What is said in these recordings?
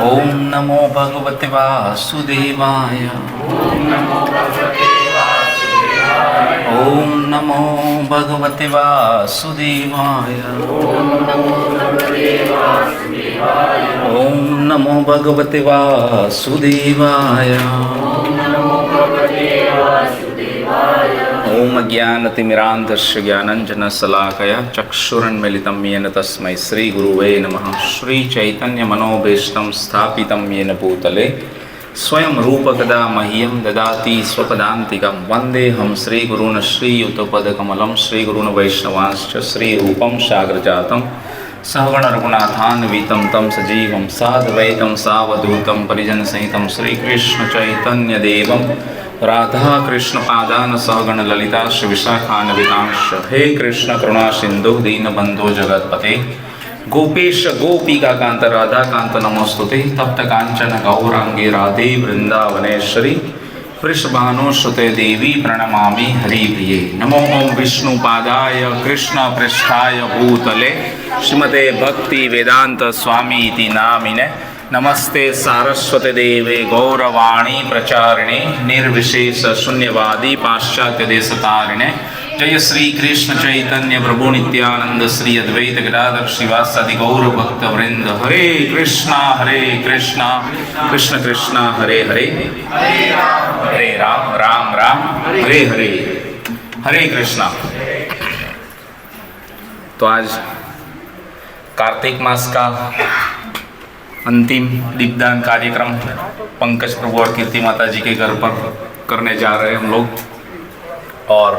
ओम नमो भगवते वासुदेवाय। ओम नमो भगवते वासुदेवाय। ओम नमो भगवते वासुदेवाय। ओम अज्ञानतिमिरान्धस्य ज्ञानञ्जनशलाकया चक्षुरुन्मीलितं येन तस्मै श्रीगुरुवे नमः। श्रीचैतन्यमनोभीष्टं स्थापितं येन भूतले स्वयं रूपकदा मह्यं ददाति स्वपदान्तिकं। वन्देऽहं श्रीगुरून् श्रीयुतपदकमलं श्रीगुरून् वैष्णवांश्च श्रीरूपं साग्रजातं सहगण रघुनाथान्वितं तं सजीवं साद्वैतं सावधूतं परिजनसहितं श्रीकृष्णचैतन्यदेवं राधाकृष्णपादान् सहगण ललिता श्रीविशाखान्वितांश्च। हे कृष्ण करुणा सिन्धु दीनबन्धो जगत्पते गोपेश गोपिकान्त राधाकान्त नमोस्तुते। तप्त कांचन गौरांगे राधे वृंदावनेश्वरी वृषभानुसुते देवी प्रणमामि हरिप्रिये। नमो ओं विष्णुपादाय कृष्ण पृष्ठाय भूतले श्रीमते भक्ति वेदांत स्वामी इति नामिने। नमस्ते सारस्वते देवे गौरवाणी प्रचारिणे निर्विशेष शून्यवादी पाश्चात्य देशतारिणे। जय श्री कृष्ण चैतन्य प्रभु नित्यानंद श्री अद्वैत गदाधर श्रीवासादि गौर भक्त वृंद। हरे कृष्णा कृष्ण कृष्णा हरे हरे हरे राम राम राम हरे हरे। हरे कृष्णा। तो आज कार्तिक मास का अंतिम दीपदान कार्यक्रम पंकज प्रभु और कीर्ति माता जी के घर पर करने जा रहे हैं हम लोग। और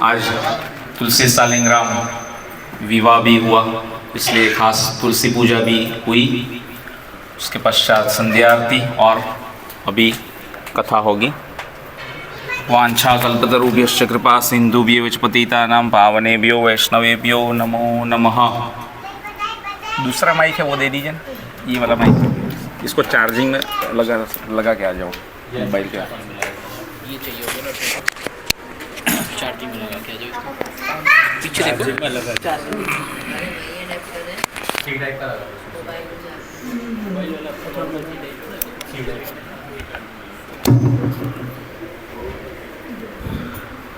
आज तुलसी सालिग्राम विवाह भी हुआ, इसलिए खास तुलसी पूजा भी हुई। उसके पश्चात संध्या आरती और अभी कथा होगी। वांछा कल्पतरुभ्यश्च कृपा सिन्धुभ्यो च पतितानां पावनेभ्यो वैष्णवेभ्यो नमो नमः। दूसरा माइक है वो दे दीजिए ना, ये वाला माइक। इसको चार्जिंग में लगा के आ जाओ मोबाइल के। ये चाहिए होगा ना, चार्जिंग में लगा के आ जाओ। पीछे देखो मैं लगा चार्जिंग ठीक टाइप का लगा मोबाइल वाला फोटो में ठीक है।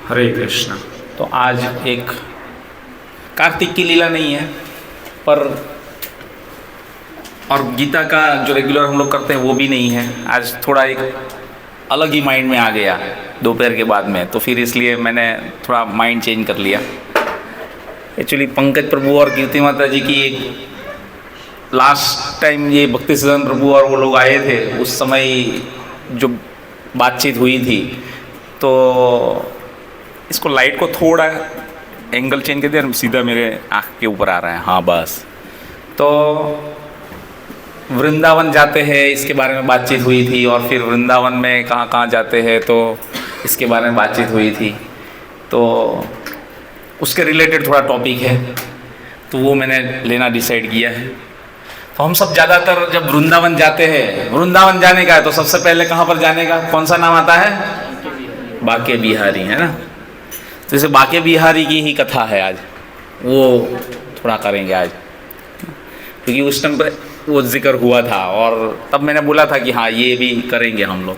हरे कृष्णा। तो आज एक कार्तिक की लीला नहीं है, पर और गीता का जो रेगुलर हम लोग करते हैं वो भी नहीं है। आज थोड़ा एक अलग ही माइंड में आ गया दोपहर के बाद में, तो फिर इसलिए मैंने थोड़ा माइंड चेंज कर लिया। एक्चुअली पंकज प्रभु और कीर्ति माता जी की एक लास्ट टाइम ये भक्ति सदन प्रभु और वो लोग आए थे, उस समय जो बातचीत हुई थी, तो इसको लाइट को थोड़ा एंगल चेंज कर दिया, सीधा मेरे आँख के ऊपर आ रहा है। हाँ बस। तो वृंदावन जाते हैं इसके बारे में बातचीत हुई थी, और फिर वृंदावन में कहाँ कहाँ जाते हैं तो इसके बारे में बातचीत हुई थी। तो उसके रिलेटेड थोड़ा टॉपिक है, तो वो मैंने लेना डिसाइड किया है। तो हम सब ज़्यादातर जब वृंदावन जाते हैं, वृंदावन जाने का है तो सबसे पहले कहाँ पर जाने का कौन सा नाम आता है? बाके बिहारी, है ना। तो जैसे बाके बिहारी की ही कथा है आज, वो थोड़ा करेंगे आज, क्योंकि उस टाइम पर वो जिक्र हुआ था और तब मैंने बोला था कि हाँ ये भी करेंगे हम लोग।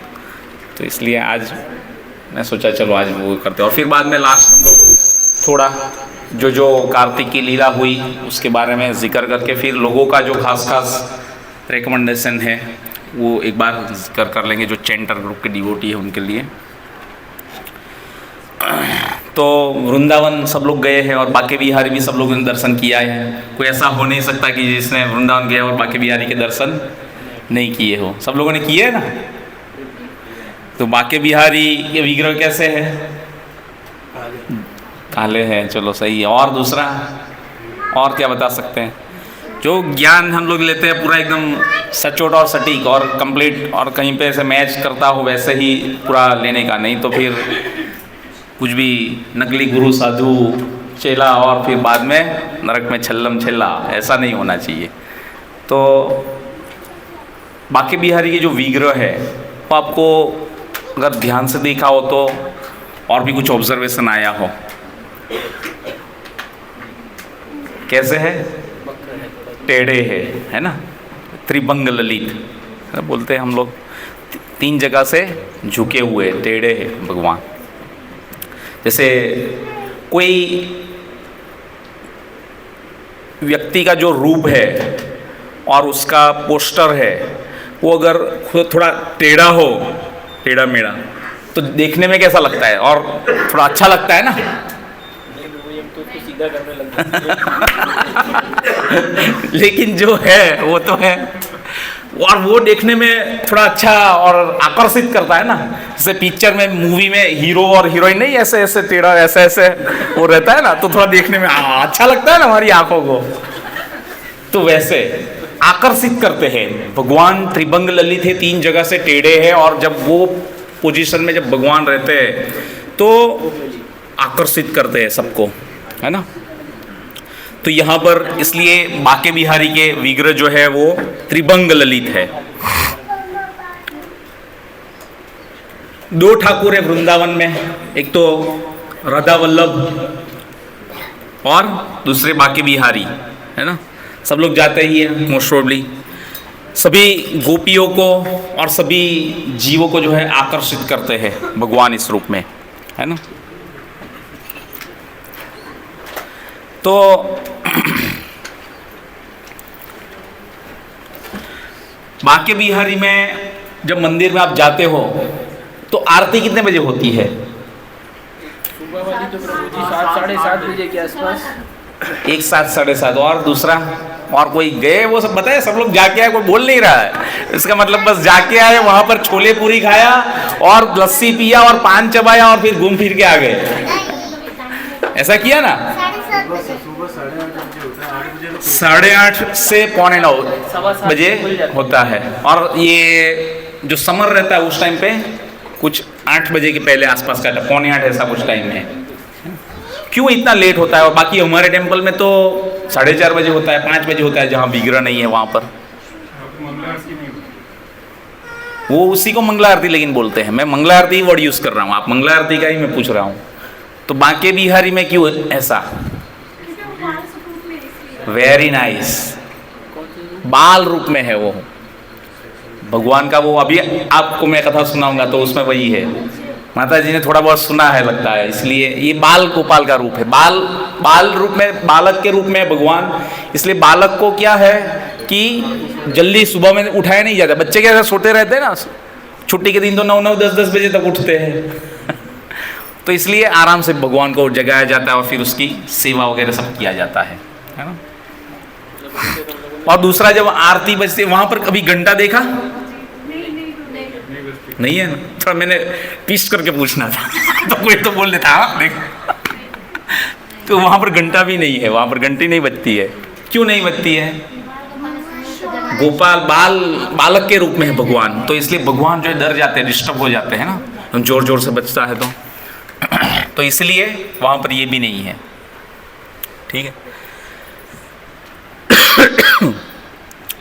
तो इसलिए आज मैं सोचा चलो आज वो करते हैं, और फिर बाद में लास्ट हम लोग थोड़ा जो कार्तिक की लीला हुई उसके बारे में जिक्र करके फिर लोगों का जो खास रिकमेंडेशन है वो एक बार जिक्र कर लेंगे, जो चेंटर ग्रुप के डिवोटी है उनके लिए। तो वृंदावन सब लोग गए हैं और बाके बिहारी भी सब लोगों ने दर्शन किया है। कोई ऐसा हो नहीं सकता कि जिसने वृंदावन गया और बाके बिहारी के दर्शन नहीं किए हो। सब लोगों ने किए है ना। तो बाके बिहारी के विग्रह कैसे है? काले हैं, चलो सही है। और दूसरा और क्या बता सकते हैं? जो ज्ञान हम लोग लेते हैं पूरा एकदम सचोट और सटीक और कंप्लीट, और कहीं पे ऐसे मैच करता हो वैसे ही पूरा लेने का, नहीं तो फिर कुछ भी नकली गुरु साधु चेला और फिर बाद में नरक में छल्लम छल्ला, ऐसा नहीं होना चाहिए। तो बाके बिहारी के जो विग्रह है वो आपको अगर ध्यान से देखा हो तो और भी कुछ ऑब्जर्वेशन आया हो। कैसे है? टेढ़े है ना, त्रिभंग ललित बोलते हैं हम लोग, 3 जगह से झुके हुए टेढ़े हैं भगवान। जैसे कोई व्यक्ति का जो रूप है और उसका पोस्टर है वो अगर थोड़ा टेढ़ा हो, टेढ़ा मेढ़ा, तो देखने में कैसा लगता है और थोड़ा अच्छा लगता है ना। सीधा करने लगता है। लेकिन जो है वो तो है, और वो देखने में थोड़ा अच्छा और आकर्षित करता है ना। जैसे पिक्चर में, मूवी में हीरो और हीरोइन नहीं ऐसे ऐसे टेढ़ा ऐसे ऐसे वो रहता है ना, तो थोड़ा देखने में अच्छा लगता है ना हमारी आंखों को। तो वैसे आकर्षित करते हैं भगवान। त्रिभंग ललित है, 3 जगह से टेढ़े हैं, और जब वो पोजीशन में जब भगवान रहते हैं तो आकर्षित करते हैं सबको, है ना। तो यहाँ पर इसलिए बांके बिहारी के विग्रह जो है वो त्रिभंग ललित है। 2 ठाकुर है वृंदावन में, एक तो राधा वल्लभ और दूसरे बांके बिहारी, है ना। सब लोग जाते ही हैं मोस्ट प्रोबेबली। सभी गोपियों को और सभी जीवों को जो है आकर्षित करते हैं भगवान इस रूप में, है ना। तो बांके बिहारी में जब मंदिर में आप जाते हो तो आरती कितने बजे होती है? सुबह वाली तो प्रभु जी 7 साढ़े 7 बजे के आसपास। एक 7 साढ़े 7, और दूसरा और कोई गए वो सब बताए, सब लोग जाके आए, कोई बोल नहीं रहा है। इसका मतलब बस जाके आए, वहां पर छोले पूरी खाया और लस्सी पिया और पान चबाया और फिर घूम फिर के आ गए, ऐसा किया ना। 8:30 से 8:45 बजे होता है, और ये जो समर रहता है उस टाइम पे कुछ 8 बजे के पहले आसपास का, 7:45 ऐसा कुछ टाइम है। क्यों इतना लेट होता है? और बाकी हमारे टेम्पल में तो 4:30 बजे होता है, 5 बजे होता है, जहाँ विग्रह नहीं है वहाँ पर। वो उसी को मंगला आरती लेकिन बोलते हैं, मैं मंगला आरती वर्ड यूज़ कर रहा हूँ, आप मंगला आरती का ही मैं पूछ रहा हूँ। तो बांके बिहारी में क्यों ऐसा? वेरी नाइस, बाल रूप में है वो भगवान का। वो अभी आपको मैं कथा सुनाऊंगा तो उसमें वही है। माता जी ने थोड़ा बहुत सुना है लगता है, इसलिए ये बाल गोपाल का रूप है। बाल रूप में, बालक के रूप में भगवान। इसलिए बालक को क्या है कि जल्दी सुबह में उठाया नहीं जाता। बच्चे कैसे सोते रहते हैं ना, छुट्टी के दिन तो 9-9 10-10 बजे तक उठते हैं। तो इसलिए आराम से भगवान को जगाया जाता है और फिर उसकी सेवा वगैरह सब किया जाता है ना। और दूसरा, जब आरती बजती वहां पर कभी घंटा देखा नहीं है ना? थोड़ा मैंने ट्विस्ट करके पूछना था तो कोई तो बोल देता हाँ देख। तो वहां पर घंटा भी नहीं है, वहां पर घंटी नहीं बजती है। क्यों नहीं बजती है? गोपाल बालक के रूप में है भगवान, तो इसलिए भगवान जो है डर जाते हैं, डिस्टर्ब हो जाते हैं ना, जोर जोर से बजता है तो इसलिए वहां पर ये भी नहीं है। ठीक है।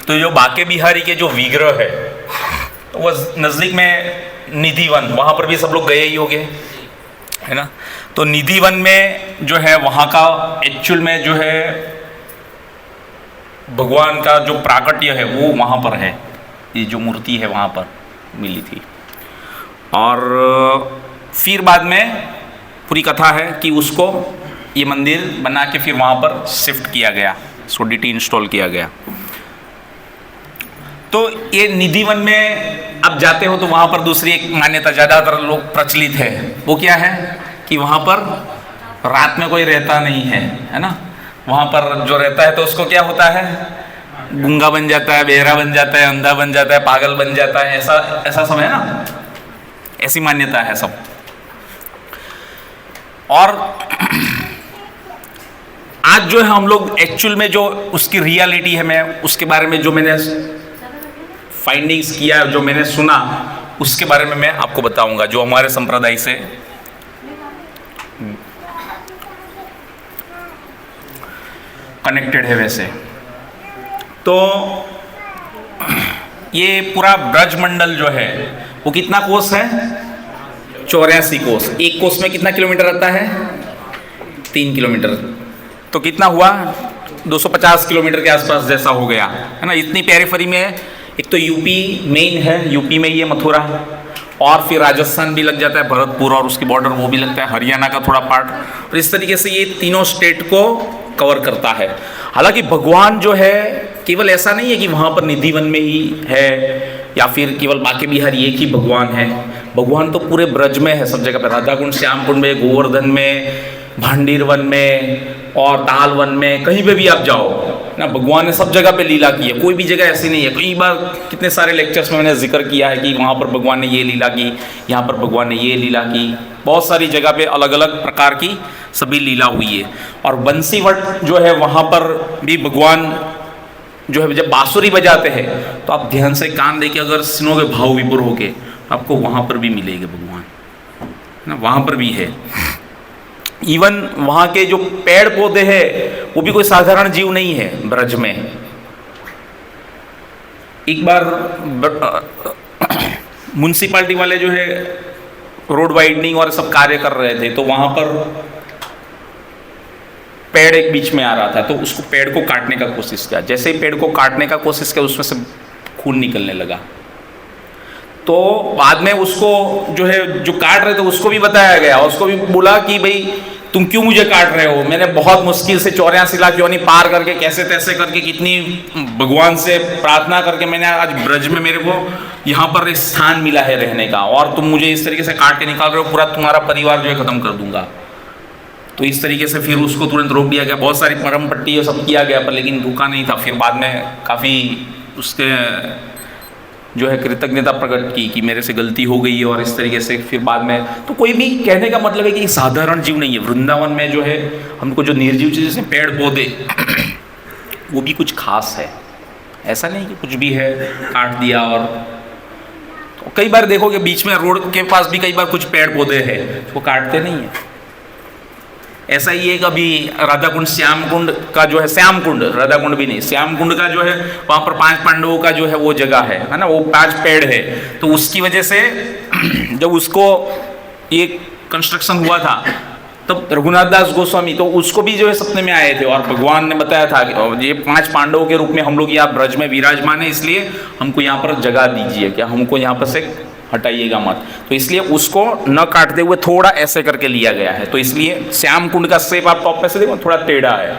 तो जो बांके बिहारी के जो विग्रह है तो वो नज़दीक में निधिवन, वहाँ पर भी सब लोग गए ही होंगे, है ना। तो निधिवन में जो है वहाँ का एक्चुअल में जो है भगवान का जो प्राकट्य है वो वहाँ पर है। ये जो मूर्ति है वहाँ पर मिली थी। और फिर बाद में पूरी कथा है कि उसको ये मंदिर बना के फिर वहाँ पर शिफ्ट किया गया, उसको DT इंस्टॉल किया गया। तो ये निधिवन में आप जाते हो तो वहाँ पर दूसरी एक मान्यता ज़्यादातर लोग प्रचलित है, वो क्या है कि वहाँ पर रात में कोई रहता नहीं है ना। वहाँ पर जो रहता है तो उसको क्या होता है, गूंगा बन जाता है, बहरा बन जाता है, अंधा बन जाता है, पागल बन जाता है, ऐसा सब है ना, ऐसी मान्यता है सब। और आज जो है हम लोग एक्चुअल में जो उसकी रियलिटी है, मैं उसके बारे में जो मैंने फाइंडिंग्स किया, जो मैंने सुना, उसके बारे में मैं आपको बताऊंगा, जो हमारे संप्रदाय से कनेक्टेड है। वैसे तो ये पूरा ब्रजमंडल जो है वो कितना कोस है? 84 कोस। एक कोस में कितना किलोमीटर रहता है? 3 किलोमीटर। तो कितना हुआ? 250 किलोमीटर के आसपास जैसा हो गया है ना, इतनी पेरिफेरी में है। एक तो यूपी मेन है, यूपी में ही है मथुरा, और फिर राजस्थान भी लग जाता है, भरतपुर और उसकी बॉर्डर वो भी लगता है, हरियाणा का थोड़ा पार्ट, और इस तरीके से ये तीनों स्टेट को कवर करता है। हालांकि भगवान जो है केवल ऐसा नहीं है कि वहाँ पर निधिवन में ही है या फिर केवल बांके बिहारी एक ही भगवान है। भगवान तो पूरे ब्रज में है, सब जगह पे, राधा कुंड, श्याम कुंड में, गोवर्धन में, भांडीर वन में और ताल वन में, कहीं पे भी आप जाओ ना, भगवान ने सब जगह पे लीला की है, कोई भी जगह ऐसी नहीं है। कई बार कितने सारे लेक्चर्स में मैंने जिक्र किया है कि वहाँ पर भगवान ने ये लीला की, यहाँ पर भगवान ने ये लीला की, बहुत सारी जगह पे अलग अलग प्रकार की सभी लीला हुई है। और बंसीवट जो है वहाँ पर भी भगवान जो है जब बांसुरी बजाते हैं तो आप ध्यान से कान दे के अगर सुनोगे भाव विभोर होके, आपको वहाँ पर भी मिलेगा भगवान ना, वहाँ पर भी है। इवन वहाँ के जो पेड़ पौधे हैं वो भी कोई साधारण जीव नहीं है ब्रज में। एक बार म्युनिसिपैलिटी वाले जो है रोड वाइडनिंग और सब कार्य कर रहे थे, तो वहाँ पर पेड़ एक बीच में आ रहा था, तो उसको पेड़ को काटने का कोशिश किया। जैसे ही पेड़ को काटने का कोशिश किया उसमें से खून निकलने लगा। तो बाद में उसको जो है जो काट रहे थे उसको भी बताया गया, उसको भी बोला कि भाई तुम क्यों मुझे काट रहे हो, मैंने बहुत मुश्किल से 84 लाख योनि पार करके कैसे तैसे करके कितनी भगवान से प्रार्थना करके मैंने आज ब्रज में मेरे को यहाँ पर स्थान मिला है रहने का, और तुम मुझे इस तरीके से काट के निकाल रहे हो, पूरा तुम्हारा परिवार जो है खत्म कर दूंगा। तो इस तरीके से फिर उसको तुरंत रोक दिया गया, बहुत सारी मरम पट्टी ये सब किया गया, पर लेकिन रुका नहीं था। फिर बाद में काफ़ी उसके जो है कृतज्ञता प्रकट की कि मेरे से गलती हो गई है, और इस तरीके से फिर बाद में, तो कोई भी कहने का मतलब है कि साधारण जीव नहीं है। वृंदावन में जो है हमको जो निर्जीव चीज़ जैसे पेड़ पौधे वो भी कुछ खास है, ऐसा नहीं कि कुछ भी है काट दिया। और तो कई बार देखोगे बीच में रोड के पास भी कई बार कुछ पेड़ पौधे हैं वो काटते नहीं है। ऐसा ही एक अभी राधा कुंड श्याम कुंड का जो है, श्याम कुंड, राधा कुंड भी नहीं, श्याम कुंड का जो है वहाँ पर 5 पांडवों का जो है वो जगह है ना, वो 5 पेड़ है। तो उसकी वजह से जब उसको ये कंस्ट्रक्शन हुआ था तब रघुनाथ दास गोस्वामी तो उसको भी जो है सपने में आए थे, और भगवान ने बताया था कि ये 5 पांडवों के रूप में हम लोग यहाँ ब्रज में विराजमान है, इसलिए हमको यहाँ पर जगह दीजिए, क्या हमको यहाँ पर से हटाइएगा मत। तो इसलिए उसको न काटते हुए थोड़ा ऐसे करके लिया गया है। तो इसलिए श्याम कुंड का शेप आप टॉप में से देखो थोड़ा टेढ़ा है,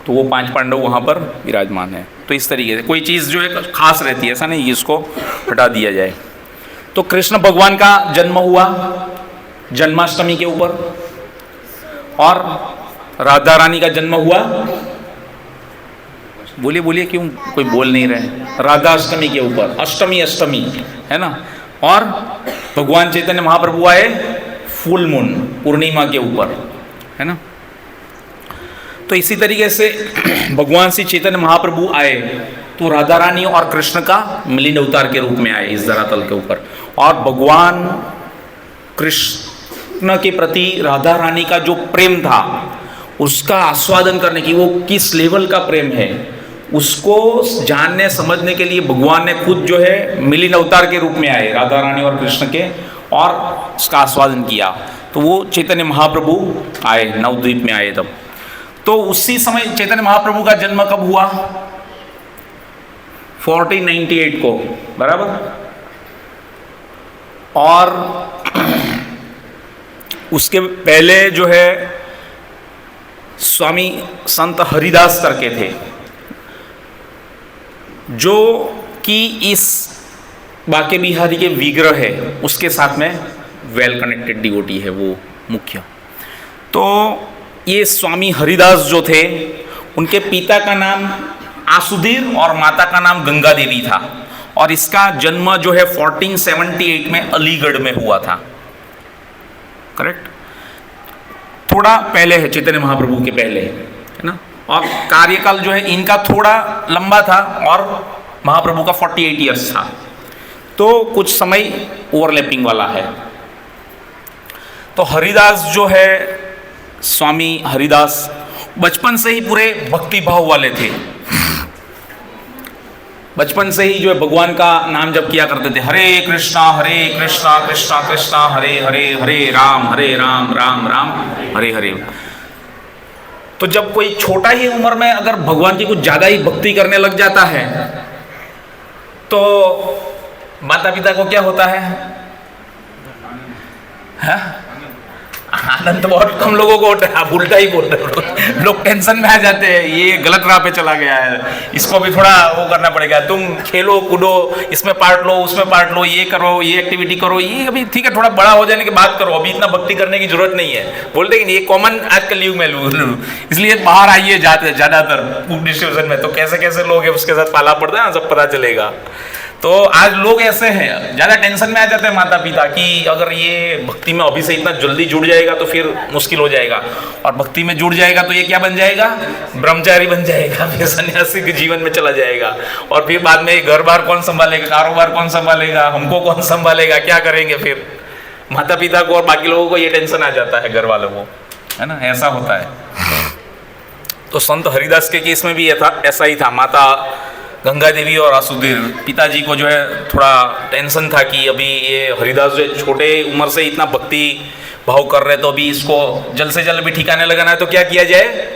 तो वो 5 पांडव वहाँ पर विराजमान है। तो इस तरीके से कोई चीज़ जो है खास रहती है, ऐसा नहीं इसको हटा दिया जाए। तो कृष्ण भगवान का जन्म हुआ जन्माष्टमी के ऊपर, और राधा रानी का जन्म हुआ, बोलिए बोलिए क्यों कोई बोल नहीं रहे, राधा अष्टमी के ऊपर, अष्टमी है ना। और भगवान चैतन्य महाप्रभु आए फुल मून पूर्णिमा के ऊपर, है ना। तो इसी तरीके से भगवान श्री चैतन्य महाप्रभु आए तो राधा रानी और कृष्ण का मिलिंद अवतार के रूप में आए इस धरातल के ऊपर। और भगवान कृष्ण के प्रति राधा रानी का जो प्रेम था उसका आस्वादन करने की, वो किस लेवल का प्रेम है उसको जानने समझने के लिए भगवान ने खुद जो है मिलिंद अवतार के रूप में आए राधा रानी और कृष्ण के, और उसका आस्वादन किया। तो वो चैतन्य महाप्रभु आए, नवद्वीप में आए तब। तो उसी समय चैतन्य महाप्रभु का जन्म कब हुआ? 1498 को, बराबर। और उसके पहले जो है स्वामी संत हरिदास करके थे, जो कि इस बांके बिहारी के विग्रह है उसके साथ में वेल कनेक्टेड डिवोटी है वो मुख्य। तो ये स्वामी हरिदास जो थे उनके पिता का नाम आसुधीर और माता का नाम गंगा देवी था, और इसका जन्म जो है 1478 में अलीगढ़ में हुआ था, करेक्ट। थोड़ा पहले है, चैतन्य महाप्रभु के पहले है ना। और कार्यकाल जो है इनका थोड़ा लंबा था और महाप्रभु का 48 ईयर्स था, तो कुछ समय ओवरलैपिंग वाला है। तो हरिदास जो है, स्वामी हरिदास बचपन से ही पूरे भक्ति भाव वाले थे। बचपन से ही जो है भगवान का नाम जप किया करते थे, हरे कृष्णा कृष्णा कृष्णा हरे हरे, हरे राम राम राम हरे हरे। तो जब कोई छोटा ही उम्र में अगर भगवान की कुछ ज़्यादा ही भक्ति करने लग जाता है तो माता पिता को क्या होता है? हाँ? आनंद तो बहुत कम लोगों को होता है। आप उल्टा ही बोल रहे हो, लोग टेंशन में आ जाते हैं, ये गलत राह पे चला गया है, इसको भी थोड़ा वो करना पड़ेगा, तुम खेलो कूदो, इसमें पार्ट लो, उसमें पार्ट लो, ये करो, ये एक्टिविटी करो, ये अभी ठीक है, थोड़ा बड़ा हो जाने के बाद करो, अभी इतना भक्ति करने की जरूरत नहीं है। बोलते कि ये कॉमन आजकल युग में इसलिए बाहर आइए जाते ज्यादातर बुक डिस्ट्रीब्यूशन में, तो कैसे कैसे लोग हैं उसके साथ पाला पड़ता है, सब पता चलेगा। तो आज लोग ऐसे हैं, ज़्यादा टेंशन में आ जाते हैं माता पिता कि अगर ये भक्ति में अभी से इतना जल्दी जुड़ जाएगा तो फिर मुश्किल हो जाएगा, और भक्ति में जुड़ जाएगा तो ये क्या बन जाएगा? ब्रह्मचारी बन जाएगा, फिर सन्यासी के जीवन में चला जाएगा, और फिर बाद में घर बार कौन संभालेगा, कारोबार कौन संभालेगा, हमको कौन संभालेगा, क्या करेंगे? फिर माता पिता को और बाकी लोगों को ये टेंशन आ जाता है, घर वालों को, है ना, ऐसा होता है। तो संत हरिदास के केस में भी ऐसा ही था। माता गंगा देवी और आसुदेव पिताजी को जो है थोड़ा टेंशन था कि अभी ये हरिदास जो छोटे उम्र से इतना भक्ति भाव कर रहे, तो अभी इसको जल्द से जल्द भी ठिकाने लगाना है, तो क्या किया जाए?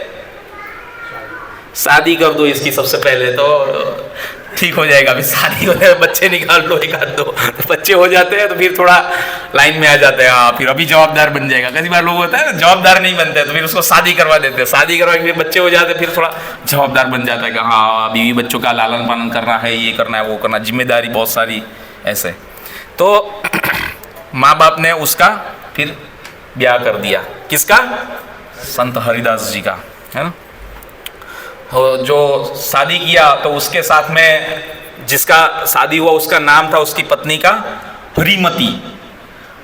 शादी कर दो इसकी सबसे पहले, तो ठीक हो जाएगा। अभी शादी हो जाए, बच्चे निकाल लो एक आध दो, तो बच्चे हो जाते हैं तो फिर थोड़ा लाइन में आ जाते हैं, हाँ फिर अभी जवाबदार बन जाएगा। कई बार लोग होता है ना, जवाबदार नहीं बनते तो फिर उसको शादी करवा देते हैं, शादी करवा के फिर बच्चे हो जाते हैं, फिर थोड़ा जवाबदार बन जाता है कि हाँ बीवी बच्चों का लालन पालन करना है, ये करना है, वो करना, जिम्मेदारी बहुत सारी ऐसे। तो माँ बाप ने उसका फिर ब्याह कर दिया, किसका? संत हरिदास जी का, है ना। जो शादी किया तो उसके साथ में जिसका शादी हुआ उसका नाम था उसकी पत्नी का हरिमती।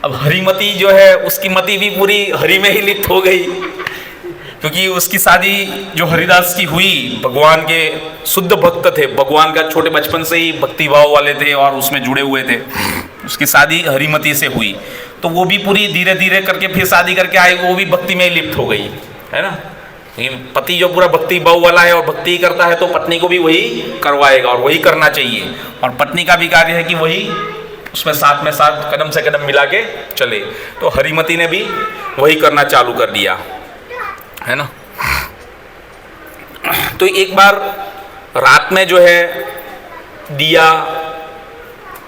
अब हरिमती जो है उसकी मति भी पूरी हरि में ही लिप्त हो गई, क्योंकि उसकी शादी जो हरिदास की हुई, भगवान के शुद्ध भक्त थे, भगवान का छोटे बचपन से ही भक्ति भाव वाले थे और उसमें जुड़े हुए थे, उसकी शादी हरिमती से हुई। तो वो भी पूरी धीरे धीरे करके फिर शादी करके आई, वो भी भक्ति में ही लिप्त हो गई, है ना। पति जो पूरा भक्ति भाव वाला है और भक्ति करता है तो पत्नी को भी वही करवाएगा और वही करना चाहिए, और पत्नी का भी कार्य है कि वही उसमें साथ में साथ कदम से कदम मिला के चले। तो हरिमती ने भी वही करना चालू कर दिया, है ना। तो एक बार रात में जो है दिया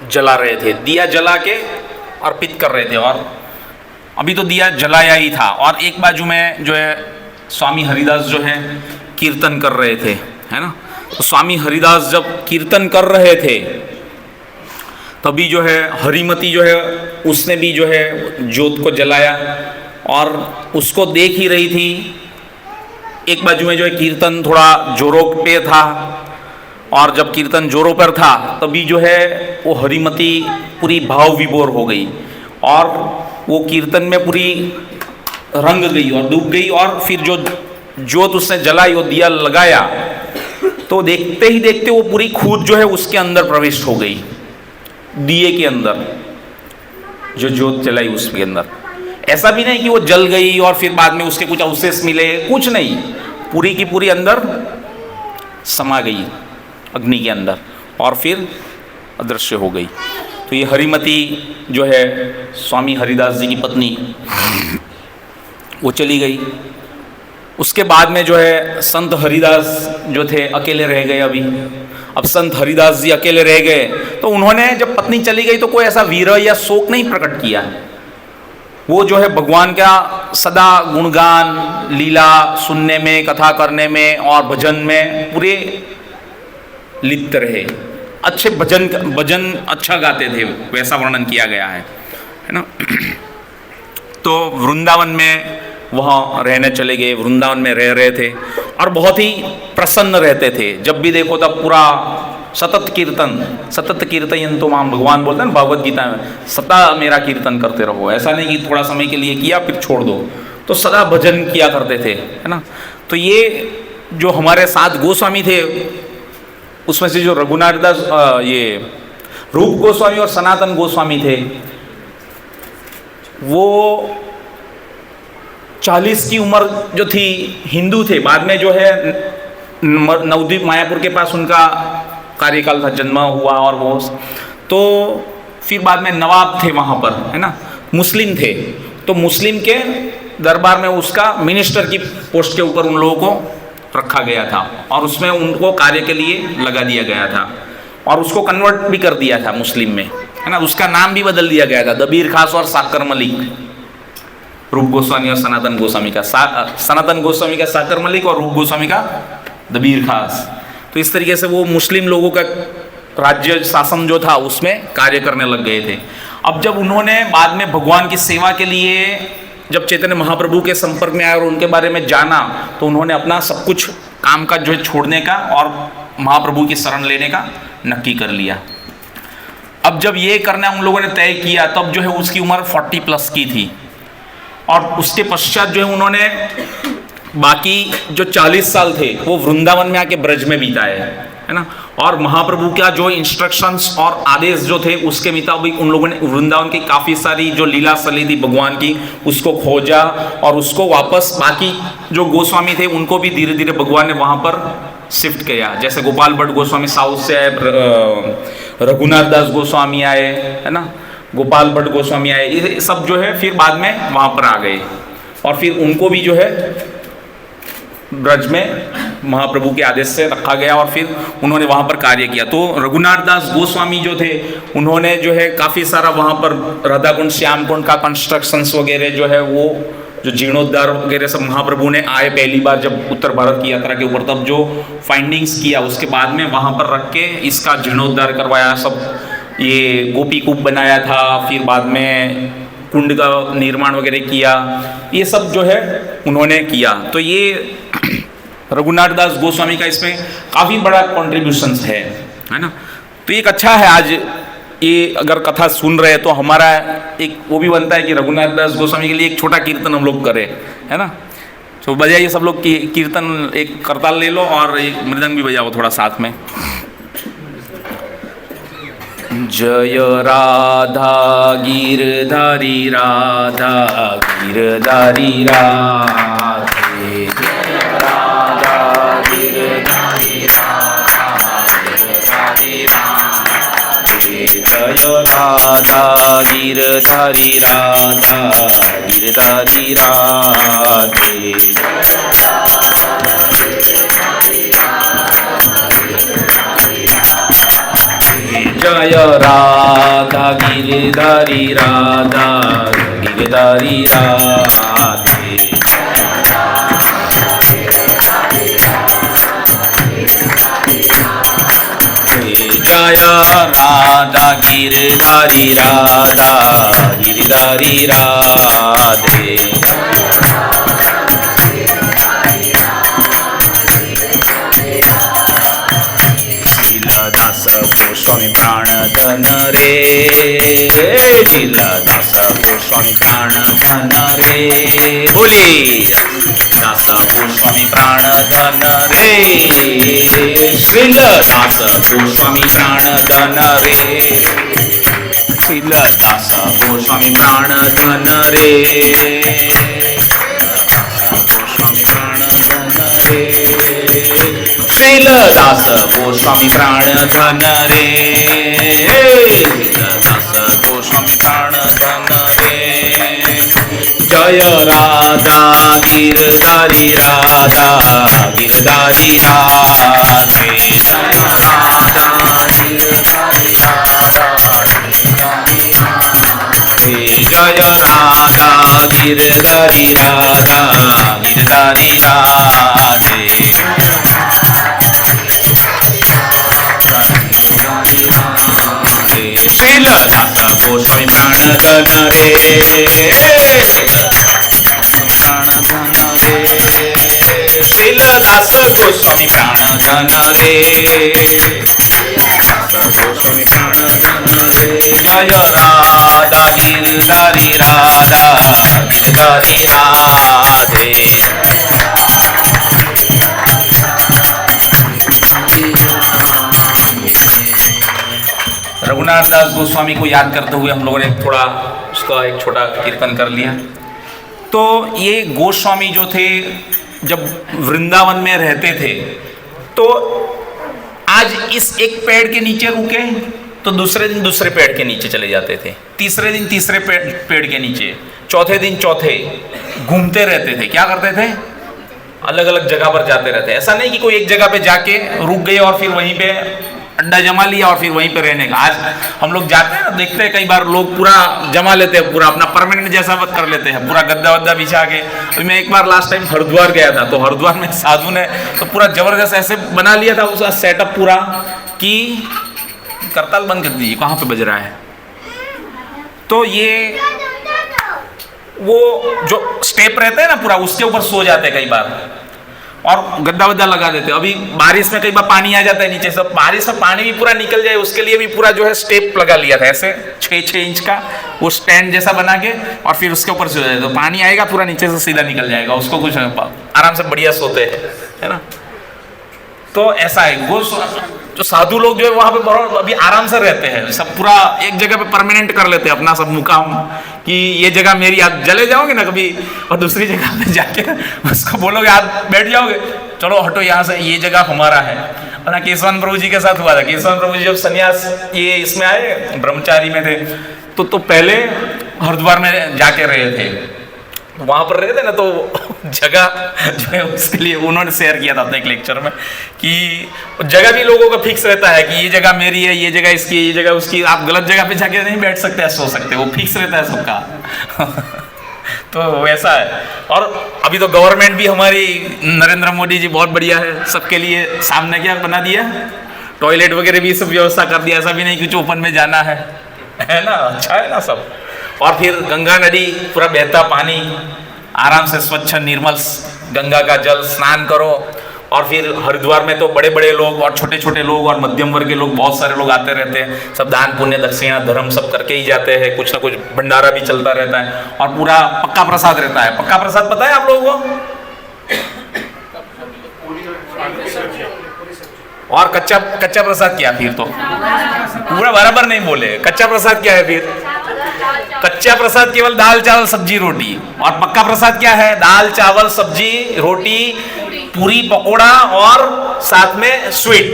जला रहे थे, दिया जला के अर्पित कर रहे थे, और अभी तो दिया जलाया ही था, और एक बाजू में जो है स्वामी हरिदास जो है कीर्तन कर रहे थे, है ना। तो स्वामी हरिदास जब कीर्तन कर रहे थे तभी जो है हरिमती जो है उसने भी जो है ज्योत को जलाया और उसको देख ही रही थी। एक बाजू में जो है कीर्तन थोड़ा जोरों पे था, और जब कीर्तन जोरों पर था तभी जो है वो हरिमती पूरी भाव विभोर हो गई, और वो कीर्तन में पूरी रंग गई और डूब गई, और फिर जो ज्योत उसने जलाई, वो दिया लगाया, तो देखते ही देखते वो पूरी खुद जो है उसके अंदर प्रविष्ट हो गई, दिए के अंदर, जो ज्योत जलाई उसके अंदर। ऐसा भी नहीं कि वो जल गई और फिर बाद में उसके कुछ अवशेष मिले, कुछ नहीं, पूरी की पूरी अंदर समा गई अग्नि के अंदर, और फिर अदृश्य हो गई। तो ये हरिमती जो है स्वामी हरिदास जी की पत्नी, वो चली गई। उसके बाद में जो है संत हरिदास जो थे अकेले रह गए। अब संत हरिदास जी अकेले रह गए तो उन्होंने जब पत्नी चली गई तो कोई ऐसा विरह या शोक नहीं प्रकट किया। वो जो है भगवान का सदा गुणगान लीला सुनने में, कथा करने में और भजन में पूरे लिप्त रहे। अच्छे भजन अच्छा गाते थे, वैसा वर्णन किया गया है ना। तो वृंदावन में वहाँ रहने चले गए, वृंदावन में रह रहे थे और बहुत ही प्रसन्न रहते थे। जब भी देखो तब पूरा सतत कीर्तन तो माम, भगवान बोलते हैं भगवद गीता में, सदा मेरा कीर्तन करते रहो। ऐसा नहीं कि थोड़ा समय के लिए किया फिर छोड़ दो, तो सदा भजन किया करते थे, है ना। तो ये जो हमारे साथ गोस्वामी थे उसमें से जो रघुनाथ दास, ये रूप गोस्वामी और सनातन गोस्वामी थे, वो 40 की उम्र जो थी हिंदू थे। बाद में जो है नवद्वीप मायापुर के पास उनका कार्यकाल था, जन्म हुआ, और वो तो फिर बाद में नवाब थे वहाँ पर, है ना, मुस्लिम थे। तो मुस्लिम के दरबार में उसका मिनिस्टर की पोस्ट के ऊपर उन लोगों को रखा गया था और उसमें उनको कार्य के लिए लगा दिया गया था और उसको कन्वर्ट भी कर दिया था मुस्लिम में, है ना। उसका नाम भी बदल दिया गया था, दबीर खास और साकर मलिक, रूप गोस्वामी और सनातन गोस्वामी का सनातन गोस्वामी का साकर मलिक और रूप गोस्वामी का दबीर खास। तो इस तरीके से वो मुस्लिम लोगों का राज्य शासन जो था उसमें कार्य करने लग गए थे। अब जब उन्होंने बाद में भगवान की सेवा के लिए जब चैतन्य महाप्रभु के संपर्क में आए और उनके बारे में जाना, तो उन्होंने अपना सब कुछ काम का जो है छोड़ने का और महाप्रभु की शरण लेने का नक्की कर लिया। अब जब ये करना उन लोगों ने तय किया तब जो है उसकी उम्र 40 प्लस की थी और उसके पश्चात जो है उन्होंने बाकी जो 40 साल थे वो वृंदावन में आके ब्रज में बिताए, है ना। और महाप्रभु का जो इंस्ट्रक्शंस और आदेश जो थे उसके मुताबिक उन लोगों ने वृंदावन की काफ़ी सारी जो लीला सली थी भगवान की उसको खोजा और उसको वापस बाकी जो गोस्वामी थे उनको भी धीरे धीरे भगवान ने वहाँ पर शिफ्ट किया। जैसे गोपाल भट्ट गोस्वामी साउथ से आए, रघुनाथ दास गोस्वामी आए, है ना, गोपाल भट्ट गोस्वामी आए, ये सब जो है फिर बाद में वहाँ पर आ गए और फिर उनको भी जो है ब्रज में महाप्रभु के आदेश से रखा गया और फिर उन्होंने वहाँ पर कार्य किया। तो रघुनाथ दास गोस्वामी जो थे उन्होंने जो है काफ़ी सारा वहाँ पर राधा कुंड श्याम कुंड का कंस्ट्रक्शंस वगैरह जो है वो जो जीर्णोद्धार वगैरह सब महाप्रभु ने आए पहली बार जब उत्तर भारत की यात्रा के ऊपर, तब जो फाइंडिंग्स किया उसके बाद में वहाँ पर रख के इसका जीर्णोद्धार करवाया, सब ये गोपी कूप बनाया था, फिर बाद में कुंड का निर्माण वगैरह किया, ये सब जो है उन्होंने किया। तो ये रघुनाथ दास गोस्वामी का इसमें काफ़ी बड़ा कॉन्ट्रीब्यूशंस है ना। तो एक अच्छा है आज ये अगर कथा सुन रहे हैं तो हमारा एक वो भी बनता है कि रघुनाथ दास गोस्वामी के लिए एक छोटा कीर्तन हम लोग करें, है ना। तो बजाइए सब लोग कीर्तन, एक करताल ले लो और एक मृदंग भी बजाओ थोड़ा साथ में। जय राधा गिरधारी राधा गिरधारी राधे, राधा गिरधारी राधा गिरधारी राधे, जय राधा गिरधारी राधा गिरधारी राधे, जय राधा गिरधारी राधा गिरधारी राधे, जय राधा गिरधारी राधा गिरधारी राधे, दास गोस्वामी प्राणधन रे, दास गोस्वामी प्राणधन रे, बोली दास गोस्वामी प्राणधन रे, श्रील दास गोस्वामी प्राणधन रे, श्रील दास गोस्वामी प्राणधन रे, गोस्वामी प्राणधन रे, श्रील दास गोस्वामी प्राणधन रे, दास गोस्वामी प्राणधन रे, जय राधा गिरधारी राधा गिरधारी राधे, जय राधा गिरधारी राधा गिरधारी राधे, जय राधा गिरधारी राधा गिरधारी राधे, श्रील दास गोस्वामी प्राणधन रे, प्राणधन रे, श्रील दास गोस्वामी प्राणधन रे, गोस्वामी प्राणधन रे, जय राधा गिरधारी राधा गिरधारी राधे, रघुनाथ दास गोस्वामी को याद करते हुए हम लोगों ने थोड़ा उसका एक छोटा कीर्तन कर लिया। तो ये गोस्वामी जो थे जब वृंदावन में रहते थे तो आज इस एक पेड़ के नीचे रुके तो दूसरे दिन दूसरे पेड़ के नीचे चले जाते थे, तीसरे दिन तीसरे पेड़ के नीचे, चौथे दिन चौथे घूमते रहते थे। क्या करते थे? अलग अलग जगह पर जाते रहते। ऐसा नहीं कि कोई एक जगह पे जाके रुक गए और फिर वहीं पे अड्डा जमा लिया और फिर वहीं पे रहने का। आज हम लोग जाते हैं ना, देखते हैं कई बार लोग पूरा जमा लेते हैं, पूरा अपना परमानेंट जैसा कर लेते हैं, पूरा गद्दा वद्दा बिछा के। तो मैं एक बार लास्ट टाइम हरिद्वार गया था, तो हरिद्वार में साधु ने तो पूरा जबरदस्त ऐसे बना लिया था उसका सेटअप पूरा कि करताल बंद कर दीजिए, कहाँ पे बज रहा है। तो ये वो जो स्टेप रहते हैं ना पूरा, उसके ऊपर सो जाते हैं कई बार और गद्दा वद्दा लगा देते। अभी बारिश में कई बार पानी आ जाता है नीचे से, बारिश में पानी भी पूरा निकल जाए उसके लिए भी पूरा जो है स्टेप लगा लिया था ऐसे 6 इंच का वो स्टैंड जैसा बना के, और फिर उसके ऊपर सो जाए तो पानी आएगा पूरा नीचे से सीधा निकल जाएगा, उसको कुछ आराम से बढ़िया सोते हैं, है ना। तो ऐसा है वो जो साधु लोग जो है वहाँ पे अभी आराम से रहते हैं, सब पूरा एक जगह पे परमानेंट कर लेते हैं अपना सब मुकाम कि ये जगह मेरी, आप चले जाओगे ना कभी और दूसरी जगह पे जाके उसको बोलोगे आप बैठ जाओगे, चलो हटो यहाँ से, ये जगह हमारा है। और ना केशवानंद प्रभु जी के साथ हुआ था। केशवानंद प्रभु जी जब सन्यास ये इसमें आए, ब्रह्मचारी में थे, तो पहले हरिद्वार में जाके रहे थे, वहाँ पर रहते ना, तो जगह जो है उसके लिए उन्होंने शेयर किया था अपने एक लेक्चर में कि जगह भी लोगों का फिक्स रहता है कि ये जगह मेरी है, ये जगह इसकी, ये जगह उसकी। आप गलत जगह पे जाके नहीं बैठ सकते हैं, सो सकते, वो फिक्स रहता है सबका। तो वैसा है। और अभी तो गवर्नमेंट भी हमारी नरेंद्र मोदी जी बहुत बढ़िया है, सबके लिए सामने क्या बना दिया, टॉयलेट वगैरह भी सब व्यवस्था कर दिया, ऐसा भी नहीं कुछ ओपन में जाना है ना, अच्छा है ना सब। और फिर गंगा नदी पूरा बहता पानी, आराम से स्वच्छ निर्मल गंगा का जल स्नान करो। और फिर हरिद्वार में तो बड़े बड़े लोग और छोटे छोटे लोग और मध्यम वर्ग के लोग बहुत सारे लोग आते रहते हैं, सब दान पुण्य दक्षिणा धर्म सब करके ही जाते हैं, कुछ ना कुछ भंडारा भी चलता रहता है और पूरा पक्का प्रसाद रहता है। पक्का प्रसाद पता है आप लोगों को? और कच्चा प्रसाद क्या? फिर तो पूरा बराबर नहीं बोले। कच्चा प्रसाद क्या है फिर? कच्चा प्रसाद केवल दाल चावल सब्जी रोटी, और पक्का प्रसाद क्या है? दाल चावल सब्जी रोटी पूरी पकोड़ा और साथ में स्वीट,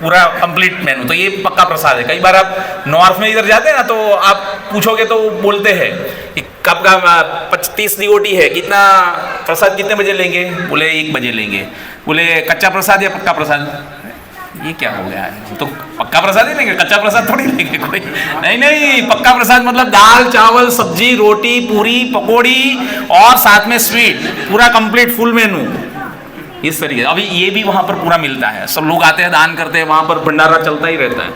पूरा कंप्लीट मेनू। तो ये पक्का प्रसाद है। कई बार आप नॉर्थ में इधर जाते हैं ना, तो आप पूछोगे तो बोलते हैं कि कब का 30 रोटी है, कितना प्रसाद कितने बजे लेंगे? बोले 1 बजे लेंगे। बोले कच्चा प्रसाद या पक्का प्रसाद? ये क्या हो गया है, तो पक्का प्रसाद ही लेंगे, कच्चा प्रसाद थोड़ी लेंगे कोई। नहीं, पक्का प्रसाद मतलब दाल चावल सब्जी रोटी पूरी पकौड़ी और साथ में स्वीट, पूरा कंप्लीट फुल मेनू इस तरीके। अभी ये भी वहाँ पर पूरा मिलता है, सब लोग आते हैं दान करते हैं, वहाँ पर भंडारा चलता ही रहता है।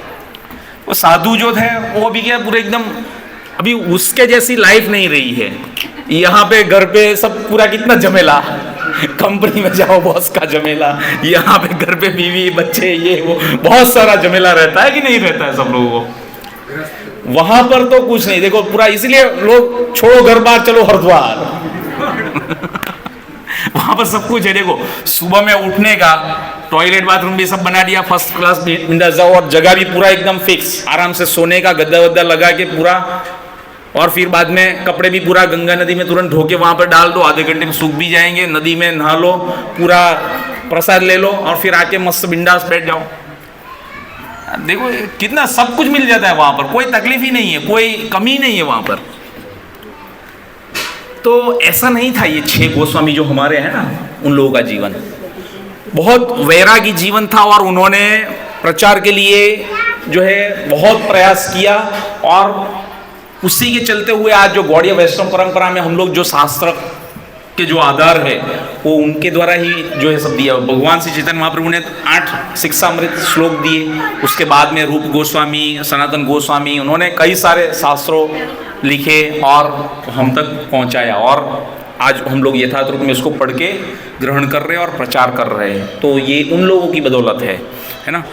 वो साधु जो थे वो भी क्या पूरे एकदम, अभी उसके जैसी लाइफ नहीं रही है। यहाँ पे घर पे सब पूरा कितना झमेला, कंपनी में जाओ बॉस का झमेला, यहाँ पे घर पे बीवी बच्चे ये वो बहुत सारा झमेला रहता है कि नहीं रहता है सब लोगों को। वहां पर तो कुछ नहीं, देखो पूरा, इसलिए लोग छोड़ो घर बार चलो हरिद्वार। वहां पर सब कुछ है। देखो सुबह में उठने का, टॉयलेट बाथरूम भी सब बना दिया फर्स्ट क्लास बिंदास जाओ, और जगह भी पूरा एकदम फिक्स, आराम से सोने का गद्दा वद्दा लगा के पूरा। और फिर बाद में कपड़े भी पूरा गंगा नदी में तुरंत धो के वहाँ पर डाल दो, आधे घंटे में सूख भी जाएंगे, नदी में नहा लो, पूरा प्रसाद ले लो और फिर आके मस्त बिंदास बैठ जाओ। देखो कितना सब कुछ मिल जाता है वहाँ पर, कोई तकलीफ ही नहीं है, कोई कमी नहीं है वहाँ पर। तो ऐसा नहीं था ये 6 गोस्वामी जो हमारे हैं ना, उन लोगों का जीवन बहुत वैरागी जीवन था, और उन्होंने प्रचार के लिए जो है बहुत प्रयास किया। और उसी के चलते हुए आज जो गौड़ीय वैष्णव परंपरा में हम लोग जो शास्त्र के जो आधार है वो उनके द्वारा ही जो है सब दिया। भगवान श्री चैतन्य महाप्रभु ने 8 शिक्षामृत श्लोक दिए, उसके बाद में रूप गोस्वामी, सनातन गोस्वामी, उन्होंने कई सारे शास्त्रों लिखे और हम तक पहुंचाया। और आज हम लोग यथार्थ रूप में इसको पढ़ के ग्रहण कर रहे हैं और प्रचार कर रहे हैं। तो ये उन लोगों की बदौलत है ना।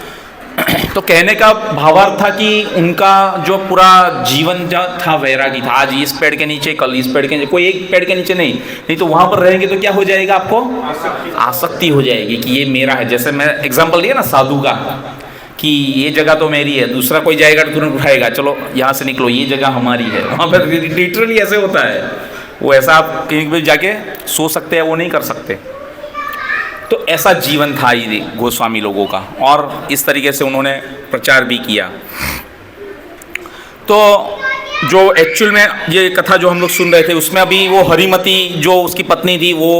तो कहने का भावार्थ था कि उनका जो पूरा जीवन था वैरागी था। आज इस पेड़ के नीचे, कल इस पेड़ के नीचे, कोई एक पेड़ के नीचे नहीं तो वहां पर रहेंगे तो क्या हो जाएगा, आपको आसक्ति हो जाएगी कि ये मेरा है। जैसे मैं एग्जांपल दिया ना साधु का, कि ये जगह तो मेरी है, दूसरा कोई जाएगा तो तुरंत उठाएगा, चलो यहाँ से निकलो, ये जगह हमारी है। वहाँ पर लिटरली ऐसे होता है। वो ऐसा आप कहीं भी जाके सो सकते हैं, वो नहीं कर सकते। तो ऐसा जीवन था ये गोस्वामी लोगों का, और इस तरीके से उन्होंने प्रचार भी किया। तो जो एक्चुअल में ये कथा जो हम लोग सुन रहे थे उसमें अभी वो हरिमती जो उसकी पत्नी थी वो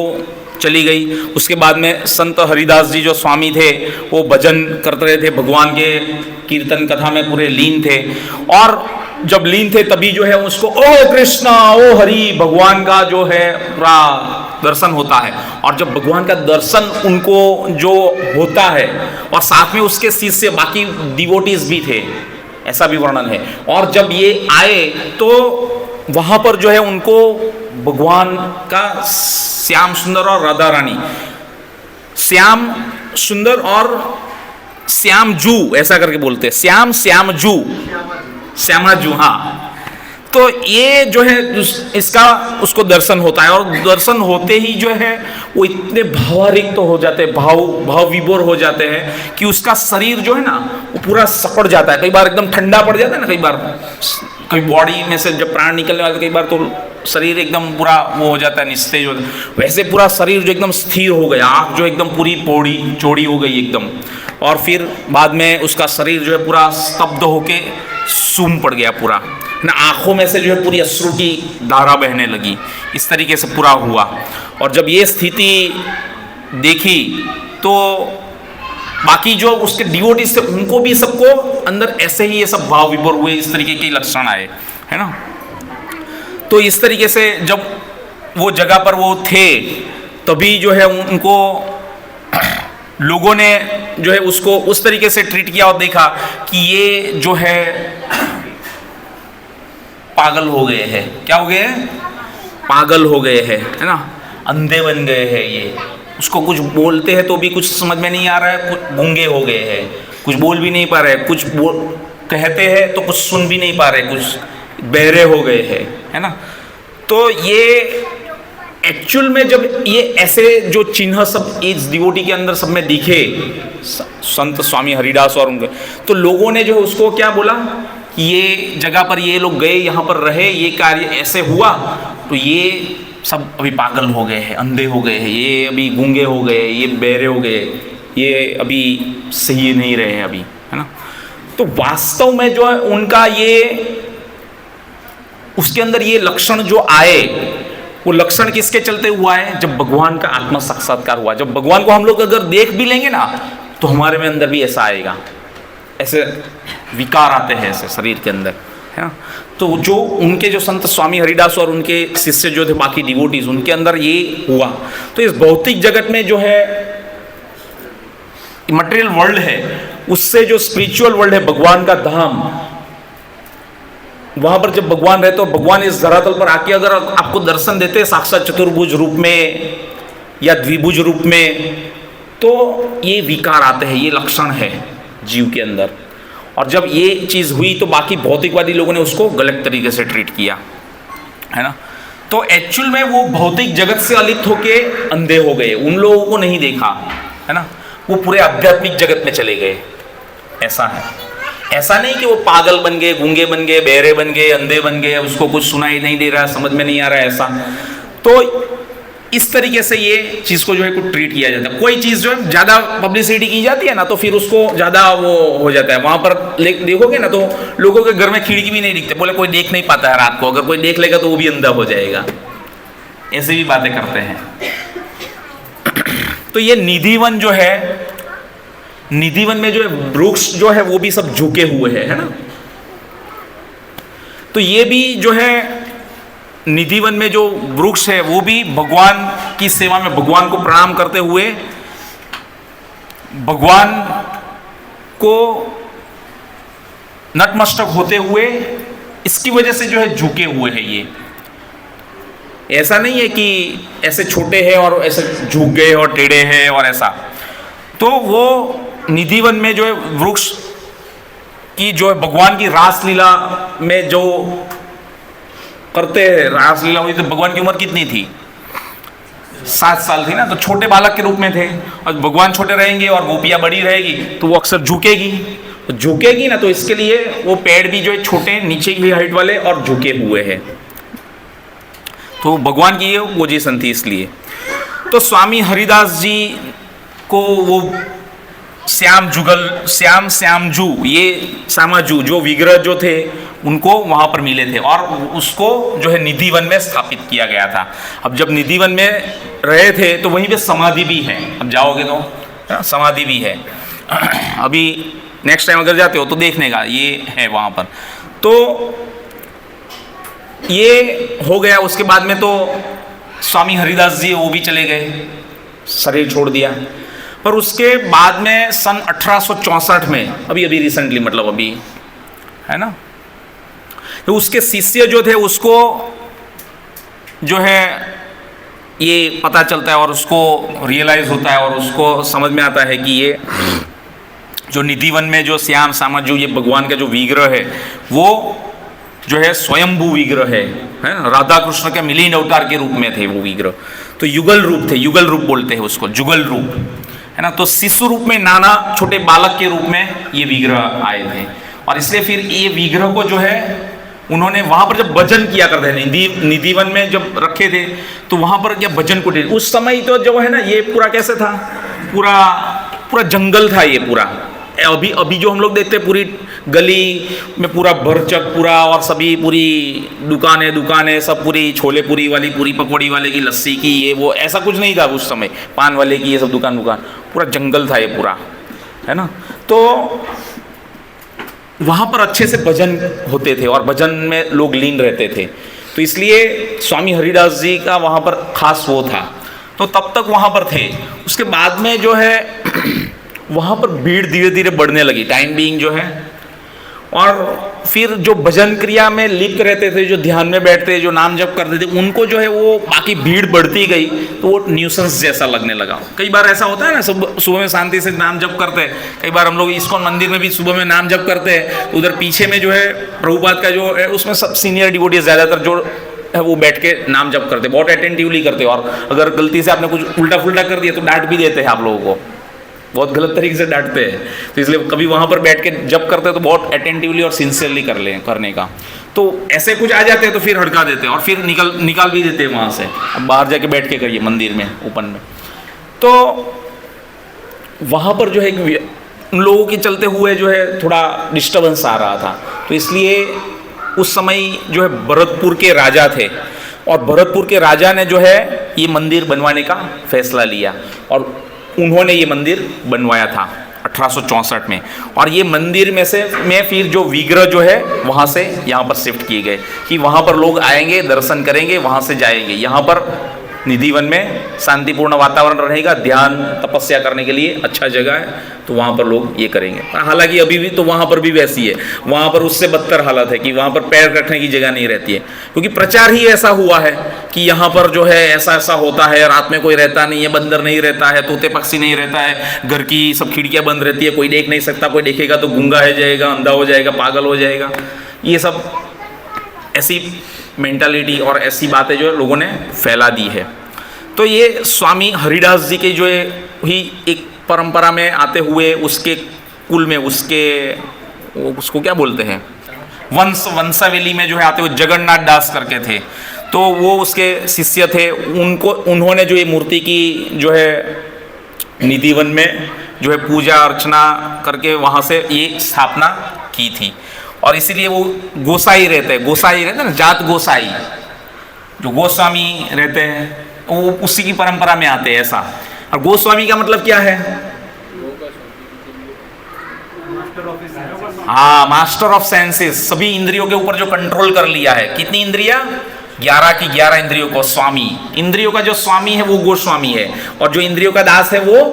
चली गई। उसके बाद में संत हरिदास जी जो स्वामी थे वो भजन करते रहे थे, भगवान के कीर्तन कथा में पूरे लीन थे। और जब लीन थे तभी जो है उसको ओ कृष्णा ओ हरि भगवान का जो है पूरा दर्शन होता है। और जब भगवान का दर्शन उनको जो होता है और साथ में उसके शिष्य बाकी डिवोटीज भी थे, ऐसा भी वर्णन है। और जब ये आए तो वहां पर जो है उनको भगवान का श्याम सुंदर और राधा रानी, श्याम सुंदर और श्याम जू ऐसा करके बोलते हैं, श्याम श्याम जू श्यामाजू, हाँ। तो ये जो है इसका उसको दर्शन होता है। और दर्शन होते ही जो है वो इतने भावारिक्त तो हो जाते हैं, भाव विभोर हो जाते हैं कि उसका शरीर जो है ना वो पूरा सपड़ जाता है। कई बार एकदम ठंडा पड़ जाता है ना, कई बॉडी में से जब प्राण निकलने वाले कई बार तो शरीर एकदम पूरा वो हो जाता है, निस्तेज हो जाता है। वैसे पूरा शरीर जो एकदम स्थिर हो गया, आँख जो एकदम पूरी पौड़ी चौड़ी हो गई एकदम। और फिर बाद में उसका शरीर जो है पूरा स्तब्ध होके सूम पड़ गया पूरा ना, आंखों में से जो है पूरी अश्रु की धारा बहने लगी। इस तरीके से पूरा हुआ। और जब ये स्थिति देखी तो बाकी जो उसके डिवोटीज थे उनको भी सबको अंदर ऐसे ही ये सब भाव विभोर हुए, इस तरीके के लक्षण आए, है ना। तो इस तरीके से जब वो जगह पर वो थे तभी जो है उनको लोगों ने जो है उसको उस तरीके से ट्रीट किया और देखा कि ये जो है पागल हो गए हैं। क्या हो गए हैं? पागल हो गए हैं, है ना, अंधे बन गए हैं। ये उसको कुछ बोलते हैं तो भी कुछ समझ में नहीं आ रहा है, कुछ गूंगे हो गए हैं, कुछ बोल भी नहीं पा रहे, कुछ कहते हैं तो कुछ सुन भी नहीं पा रहे, कुछ बहरे हो गए हैं, है ना। तो ये एक्चुअल में जब ये ऐसे जो चिन्ह सब इस डिवोटी के अंदर सब में दिखे, संत स्वामी हरिदास और उनके, तो लोगों ने जो है उसको क्या बोला कि ये जगह पर ये लोग गए, यहाँ पर रहे, ये कार्य ऐसे हुआ, तो ये सब अभी पागल हो गए हैं, अंधे हो गए हैं, ये अभी गूंगे हो गए, ये बहरे हो गए, ये अभी सही नहीं रहे हैं अभी, है ना। तो वास्तव में जो है उनका ये उसके अंदर ये लक्षण जो आए, वो लक्षण किसके चलते हुआ है? जब भगवान का आत्म साक्षात्कार हुआ। जब भगवान को हम लोग अगर देख भी लेंगे ना तो हमारे में अंदर भी ऐसा आएगा, ऐसे विकार आते हैं ऐसे शरीर के अंदर, है ना। तो जो उनके जो संत स्वामी हरिदास और उनके शिष्य जो थे बाकी डिवोटीज, उनके अंदर ये हुआ। तो इस भौतिक जगत में जो है मटेरियल वर्ल्ड है, उससे जो स्पिरिचुअल वर्ल्ड है, भगवान का धाम, वहां पर जब भगवान रहते, तो भगवान इस धरातल पर आके अगर आपको दर्शन देते साक्षात चतुर्भुज रूप में या द्विभुज रूप में, तो ये विकार आते हैं, ये लक्षण है जीव के अंदर। और जब ये चीज़ हुई तो बाकी भौतिकवादी लोगों ने उसको गलत तरीके से ट्रीट किया, है ना। तो एक्चुअल में वो भौतिक जगत से अलिप्त होके अंधे हो गए, उन लोगों को नहीं देखा, है ना, वो पूरे आध्यात्मिक जगत में चले गए। ऐसा है, ऐसा नहीं कि वो पागल बन गए, गूंगे बन गए, बहरे बन गए, अंधे बन गए, उसको कुछ सुनाई नहीं दे रहा, समझ में नहीं आ रहा है, ऐसा। तो इस तरीके से ये चीज़ को जो है कुछ ट्रीट किया जाता है। कोई चीज़ जो है ज़्यादा पब्लिसिटी की जाती है ना, तो फिर उसको ज़्यादा वो हो जाता है। वहाँ पर देखोगे ना तो लोगों के घर में खिड़की भी नहीं दिखते, बोले कोई देख नहीं पाता है रात को, अगर कोई देख लेगा तो वो भी अंधा हो जाएगा, ऐसे भी बातें करते हैं। तो ये निधिवन जो है, निधिवन में जो है वृक्ष जो है वो भी सब झुके हुए हैं, है ना। तो ये भी जो है निधिवन में जो वृक्ष है वो भी भगवान की सेवा में, भगवान को प्रणाम करते हुए, भगवान को नतमस्तक होते हुए, इसकी वजह से जो है झुके हुए हैं। ये ऐसा नहीं है कि ऐसे छोटे हैं और ऐसे झुक गए और टेढ़े हैं और ऐसा। तो वो निधिवन में जो है वृक्ष की जो है भगवान की रासलीला में जो करते हैं, रासलीला हुई तो भगवान की उम्र कितनी थी? 7 साल थी ना, तो छोटे बालक के रूप में थे। और भगवान छोटे रहेंगे और गोपियाँ बड़ी रहेगी तो वो अक्सर झुकेगी, तो झुकेगी ना, तो इसके लिए वो पेड़ भी जो है छोटे नीचे की हाइट वाले और झुके हुए हैं। तो भगवान की ये पोजीशन थी इसलिए। तो स्वामी हरिदास जी को वो श्यामजू, ये श्यामाजू जो विग्रह जो थे उनको वहाँ पर मिले थे और उसको जो है निधिवन में स्थापित किया गया था। अब जब निधिवन में रहे थे तो वहीं पे समाधि भी है, अब जाओगे तो समाधि भी है। अभी नेक्स्ट टाइम अगर जाते हो तो देखने का ये है वहाँ पर। तो ये हो गया। उसके बाद में तो स्वामी हरिदास जी वो भी चले गए, शरीर छोड़ दिया। पर उसके बाद में सन 1864 में, अभी रिसेंटली, मतलब अभी है ना, तो उसके शिष्य जो थे उसको जो है ये पता चलता है और उसको रियलाइज होता है और उसको समझ में आता है कि ये जो निधिवन में जो श्यामाजू ये भगवान का जो विग्रह है वो जो है स्वयंभू विग्रह है ना, राधा कृष्ण के मिलिंद अवतार के रूप में थे वो विग्रह। तो युगल रूप थे, युगल रूप बोलते हैं उसको, जुगल रूप है ना। तो शिशु रूप में, नाना छोटे बालक के रूप में ये विग्रह आए थे और इसलिए फिर ये विग्रह को जो है उन्होंने वहां पर जब भजन किया करते थे, निधिवन में जब रखे थे तो वहां पर क्या भजन कुटीर, उस समय तो जो है ना ये पूरा कैसे था, पूरा जंगल था ये पूरा। अभी जो हम लोग देखते हैं पूरी गली में पूरा भरचक पूरा, और सभी पूरी दुकानें सब पूरी छोले पूरी वाली, पूरी पकौड़ी वाले की, लस्सी की, ये वो, ऐसा कुछ नहीं था उस समय, पान वाले की ये सब दुकान, पूरा जंगल था ये पूरा, है ना। तो वहाँ पर अच्छे से भजन होते थे और भजन में लोग लीन रहते थे। तो इसलिए स्वामी हरिदास जी का वहाँ पर खास वो था, तो तब तक वहाँ पर थे। उसके बाद में जो है वहाँ पर भीड़ धीरे धीरे बढ़ने लगी, टाइम बीइंग जो है। और फिर जो भजन क्रिया में लिप्त रहते थे, जो ध्यान में बैठते, जो नाम जप करते थे, उनको जो है वो बाकी भीड़ बढ़ती गई तो वो न्यूसेंस जैसा लगने लगा। कई बार ऐसा होता है ना, सुबह में शांति से नाम जप करते हैं, कई बार हम लोग इस्कॉन मंदिर में भी सुबह में नाम जप करते हैं, तो उधर पीछे में जो है प्रभुपाद का जो है उसमें सब सीनियर डिवोटी ज़्यादातर जो है वो बैठ के नाम जप करते, बहुत अटेंटिवली करते। और अगर गलती से आपने कुछ उल्टा फुल्टा कर दिया तो डांट भी देते हैं आप लोगों को, बहुत गलत तरीके से डांटते हैं। तो इसलिए कभी वहाँ पर बैठ के जब करते हैं तो बहुत अटेंटिवली और सिंसियरली करने का। तो ऐसे कुछ आ जाते हैं तो फिर हड़का देते हैं और फिर निकाल भी देते हैं वहाँ से, अब बाहर जाके बैठ के करिए मंदिर में ओपन में। तो वहाँ पर जो है उन लोगों के चलते हुए जो है थोड़ा डिस्टर्बेंस आ रहा था। तो इसलिए उस समय जो है भरतपुर के राजा थे और भरतपुर के राजा ने जो है ये मंदिर बनवाने का फैसला लिया और उन्होंने ये मंदिर बनवाया था 1864 में। और ये मंदिर में फिर जो विग्रह जो है वहाँ से यहाँ पर शिफ्ट किए गए कि वहाँ पर लोग आएंगे, दर्शन करेंगे, वहाँ से जाएंगे। यहाँ पर निधिवन में शांतिपूर्ण वातावरण रहेगा, ध्यान तपस्या करने के लिए अच्छा जगह है, तो वहाँ पर लोग ये करेंगे। हालांकि अभी भी तो वहाँ पर भी वैसी है, वहाँ पर उससे बदतर हालत है कि वहाँ पर पैर रखने की जगह नहीं रहती है, क्योंकि प्रचार ही ऐसा हुआ है कि यहाँ पर जो है ऐसा ऐसा होता है, रात में कोई रहता नहीं है, बंदर नहीं रहता है, तोते पक्षी नहीं रहता है, घर की सब खिड़कियाँ बंद रहती है, कोई देख नहीं सकता, कोई देखेगा तो गूंगा हो जाएगा, अंधा हो जाएगा, पागल हो जाएगा। ये सब ऐसी मेंटालिटी और ऐसी बातें जो लोगों ने फैला दी है। तो ये स्वामी हरिदास जी के जो ही एक परंपरा में आते हुए उसके कुल में उसको क्या बोलते हैं, वंशावली में जो है आते हुए जगन्नाथ दास करके थे, तो वो उसके शिष्य थे। उन्होंने जो ये मूर्ति की जो है निधिवन में जो है पूजा अर्चना करके वहाँ से ये स्थापना की थी। और इसीलिए वो गोसाई रहते हैं ना, जात गोसाई, जो गोस्वामी रहते हैं वो उसी की परंपरा में आते हैं ऐसा। और गोस्वामी का मतलब क्या है? हाँ, मास्टर ऑफ सेंसेस, सभी इंद्रियों के ऊपर जो कंट्रोल कर लिया है। कितनी इंद्रियां? 11 की 11 इंद्रियों को स्वामी। इंद्रियों का जो स्वामी है वो गोस्वामी है, और जो इंद्रियों का दास है वो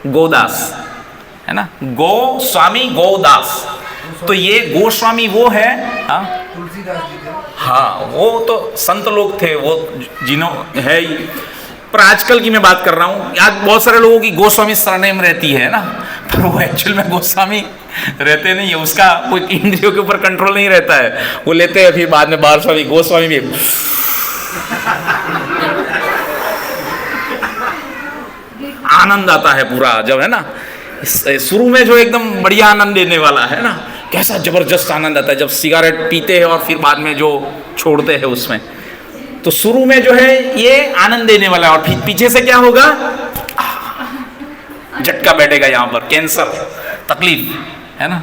गोदास है ना, गोस्वामी गोदास। तो ये गोस्वामी वो है, हाँ वो तो संत लोग थे, वो जिन्हों है। पर आजकल की मैं बात कर रहा हूँ, आज बहुत सारे लोगों की गोस्वामी सरनेम रहती है ना, पर वो एक्चुअल में गोस्वामी रहते नहीं है, उसका कोई इंद्रियों के ऊपर कंट्रोल नहीं रहता है, वो लेते हैं फिर बाद में बार स्वामी गोस्वामी भी। आनंद आता है पूरा जब, है ना, शुरू में जो एकदम बढ़िया आनंद देने वाला है ना, कैसा जबरदस्त आनंद आता है जब सिगारेट पीते हैं और फिर बाद में जो छोड़ते हैं उसमें। तो शुरू में जो है ये आनंद देने वाला है, और फिर पीछे से क्या होगा, झटका बैठेगा यहाँ पर, कैंसर, तकलीफ है ना,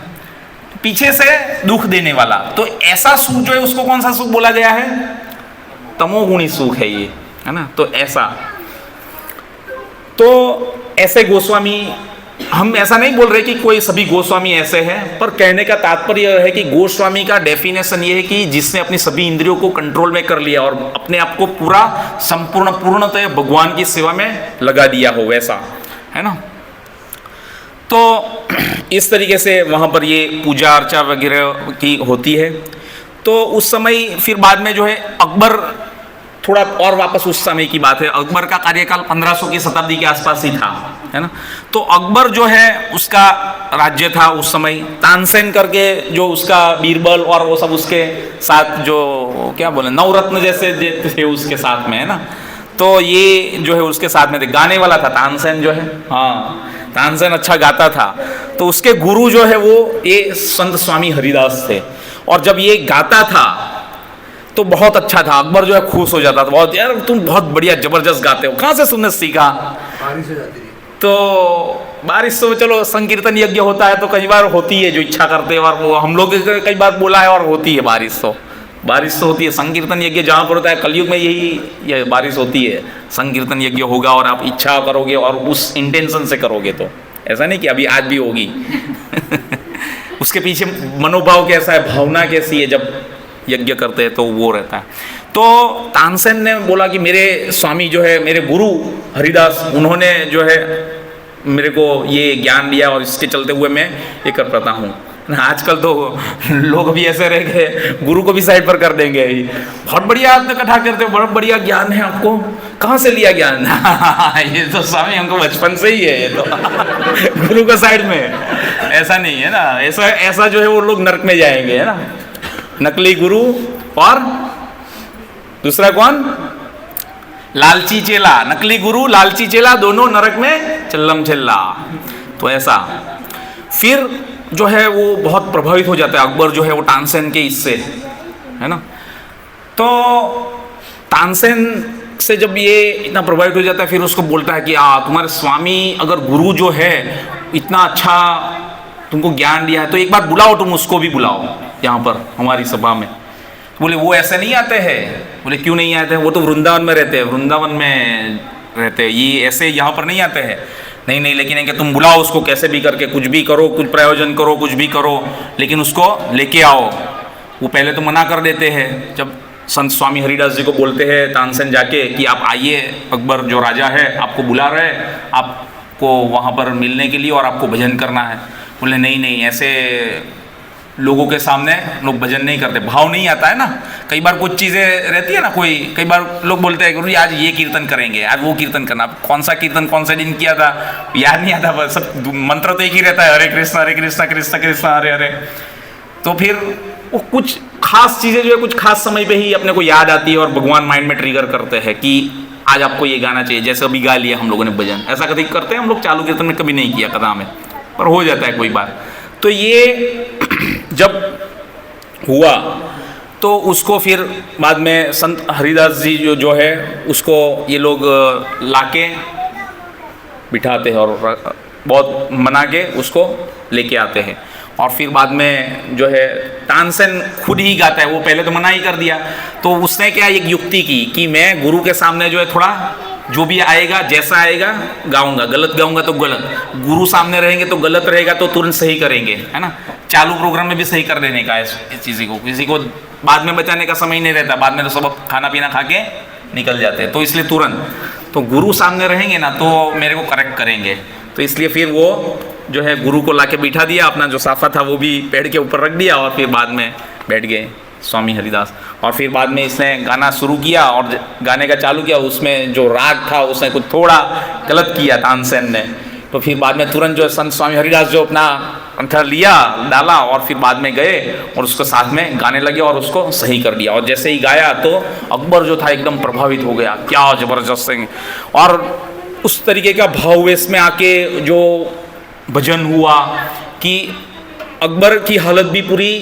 पीछे से दुख देने वाला। तो ऐसा सुख जो है उसको कौन सा सुख बोला गया है? तमोगुणी सुख है ये, है ना। तो ऐसे गोस्वामी, हम ऐसा नहीं बोल रहे कि कोई सभी गोस्वामी ऐसे हैं, पर कहने का तात्पर्य यह है कि गोस्वामी का डेफिनेशन ये है कि जिसने अपनी सभी इंद्रियों को कंट्रोल में कर लिया और अपने आप को पूरा पूर्णतः भगवान की सेवा में लगा दिया हो, वैसा, है ना। तो इस तरीके से वहाँ पर ये पूजा अर्चा वगैरह की होती है। तो उस समय फिर बाद में जो है अकबर, थोड़ा और वापस उस समय की बात है, अकबर का कार्यकाल 1500 की शताब्दी के आसपास ही था, है ना। तो अकबर जो है उसका राज्य था उस समय, तानसेन करके जो उसका बीरबल और वो सब उसके साथ जो क्या बोले नवरत्न जैसे थे उसके साथ में, है ना। तो ये जो है उसके साथ में थे, गाने वाला था तानसेन जो है, हाँ तानसेन अच्छा गाता था। तो उसके गुरु जो है वो ये संत स्वामी हरिदास थे, और जब ये गाता था तो बहुत अच्छा था, अकबर जो है खुश हो जाता था बहुत, यार तुम बहुत बढ़िया जबरदस्त गाते हो, कहाँ से तुमने सीखा? बारिश हो जाती थी। तो बारिश तो चलो संकीर्तन यज्ञ होता है तो कई बार होती है जो इच्छा करते हैं, और वो हम लोग कई बार बोला है और होती है बारिश तो होती है। संकीर्तन यज्ञ जहाँ पर होता है कलयुग में यही बारिश होती है, संकीर्तन यज्ञ होगा और आप इच्छा करोगे और उस इंटेंशन से करोगे, तो ऐसा नहीं कि अभी आज भी होगी उसके पीछे मनोभाव कैसा है, भावना कैसी है, जब यज्ञ करते हैं तो वो रहता है। तो तानसेन ने बोला कि मेरे स्वामी जो है, मेरे गुरु हरिदास, उन्होंने जो है मेरे को ये ज्ञान दिया और इसके चलते हुए मैं ये कर पाता हूँ। आजकल तो लोग भी ऐसे रह गए, गुरु को भी साइड पर कर देंगे, बहुत बढ़िया आपने कथा करते हो, बहुत बढ़िया ज्ञान है आपको, कहाँ से लिया ज्ञान? ये तो स्वामी हमको बचपन से ही है, ये तो गुरु का साइड में, ऐसा नहीं है ना। ऐसा जो है वो लोग नरक में जाएंगे, है ना। नकली गुरु और दूसरा कौन? लालची चेला। नकली गुरु, लालची चेला, दोनों नरक में चल्लम चिल्ला। तो ऐसा फिर जो है वो बहुत प्रभावित हो जाता है अकबर जो है वो तानसेन के इससे, है ना। तो तानसेन से जब ये इतना प्रभावित हो जाता है फिर उसको बोलता है कि तुम्हारे स्वामी अगर गुरु जो है इतना अच्छा तुमको ज्ञान दिया है तो एक बार बुलाओ, तुम उसको भी बुलाओ यहाँ पर हमारी सभा में। बोले वो ऐसे नहीं आते हैं। बोले क्यों नहीं आते हैं? वो तो वृंदावन में रहते हैं, वृंदावन में रहते हैं, ये ऐसे यहाँ पर नहीं आते हैं। नहीं लेकिन कि तुम बुलाओ उसको कैसे भी करके, कुछ भी करो, कुछ प्रयोजन करो, कुछ भी करो, लेकिन उसको लेके आओ। वो पहले तो मना कर देते हैं। जब संत स्वामी हरिदास जी को बोलते हैं तानसेन जाके कि आप आइए, अकबर जो राजा है आपको बुला रहे, आपको वहाँ पर मिलने के लिए और आपको भजन करना है। बोले नहीं, ऐसे लोगों के सामने लोग भजन नहीं करते, भाव नहीं आता है ना। कई बार कुछ चीज़ें रहती है ना, कई बार लोग बोलते हैं गुरु जी आज ये कीर्तन करेंगे, आज वो कीर्तन करना। कौन सा कीर्तन कौन से दिन किया था याद नहीं आता, बस सब मंत्र तो एक ही रहता है, हरे कृष्ण कृष्ण कृष्ण हरे हरे। तो फिर वो कुछ खास चीज़ें जो है कुछ खास समय पे ही अपने को याद आती है और भगवान माइंड में ट्रिगर करते हैं कि आज आपको ये गाना चाहिए। जैसे अभी गा लिया हम लोगों ने भजन, ऐसा कभी करते हैं हम लोग चालू कीर्तन में, कभी नहीं किया कदा में, पर हो जाता है कोई बार। तो ये जब हुआ तो उसको फिर बाद में संत हरिदास जी जो है उसको ये लोग लाके बिठाते हैं और बहुत मना के उसको लेके आते हैं। और फिर बाद में जो है तानसेन खुद ही गाता है, वो पहले तो मना ही कर दिया। तो उसने क्या एक युक्ति की कि मैं गुरु के सामने जो है थोड़ा जो भी आएगा जैसा आएगा गाऊंगा, गलत गाऊंगा तो गलत, गुरु सामने रहेंगे तो गलत रहेगा तो तुरंत सही करेंगे, है ना। चालू प्रोग्राम में भी सही कर देने का इस चीज़ को, किसी को बाद में बचाने का समय ही नहीं रहता, बाद में तो सब खाना पीना खा के निकल जाते हैं। तो इसलिए तुरंत तो गुरु सामने रहेंगे ना तो मेरे को करेक्ट करेंगे। तो इसलिए फिर वो जो है गुरु को लाके बिठा दिया, अपना जो साफा था वो भी पेड़ के ऊपर रख दिया और फिर बाद में बैठ गए स्वामी हरिदास। और फिर बाद में इसने गाना शुरू किया और गाने का चालू किया, उसमें जो राग था उसने कुछ थोड़ा गलत किया तानसेन ने। तो फिर बाद में तुरंत जो संत स्वामी हरिदास जो अपना अंगूठा लिया डाला और फिर बाद में गए और उसके साथ में गाने लगे और उसको सही कर दिया। और जैसे ही गाया तो अकबर जो था एकदम प्रभावित हो गया, क्या जबरदस्त है। और उस तरीके का भाव इसमें आके जो भजन हुआ कि अकबर की हालत भी पूरी,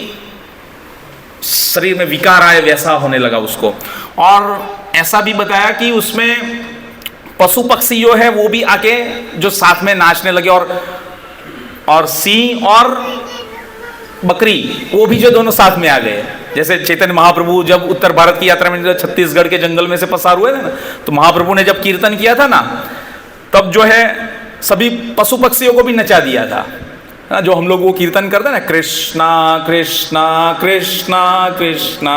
शरीर में विकार आए वैसा होने लगा उसको। और ऐसा भी बताया कि उसमें पशु पक्षी जो है वो भी आके जो साथ में नाचने लगे, और सिंह और बकरी वो भी जो दोनों साथ में आ गए। जैसे चैतन्य महाप्रभु जब उत्तर भारत की यात्रा में छत्तीसगढ़ के जंगल में से पसार हुए थे ना, तो महाप्रभु ने जब कीर्तन किया था ना, तब जो है सभी पशु पक्षियों को भी नचा दिया था। जो हम लोग वो कीर्तन करते हैं ना, कृष्णा कृष्णा कृष्णा कृष्णा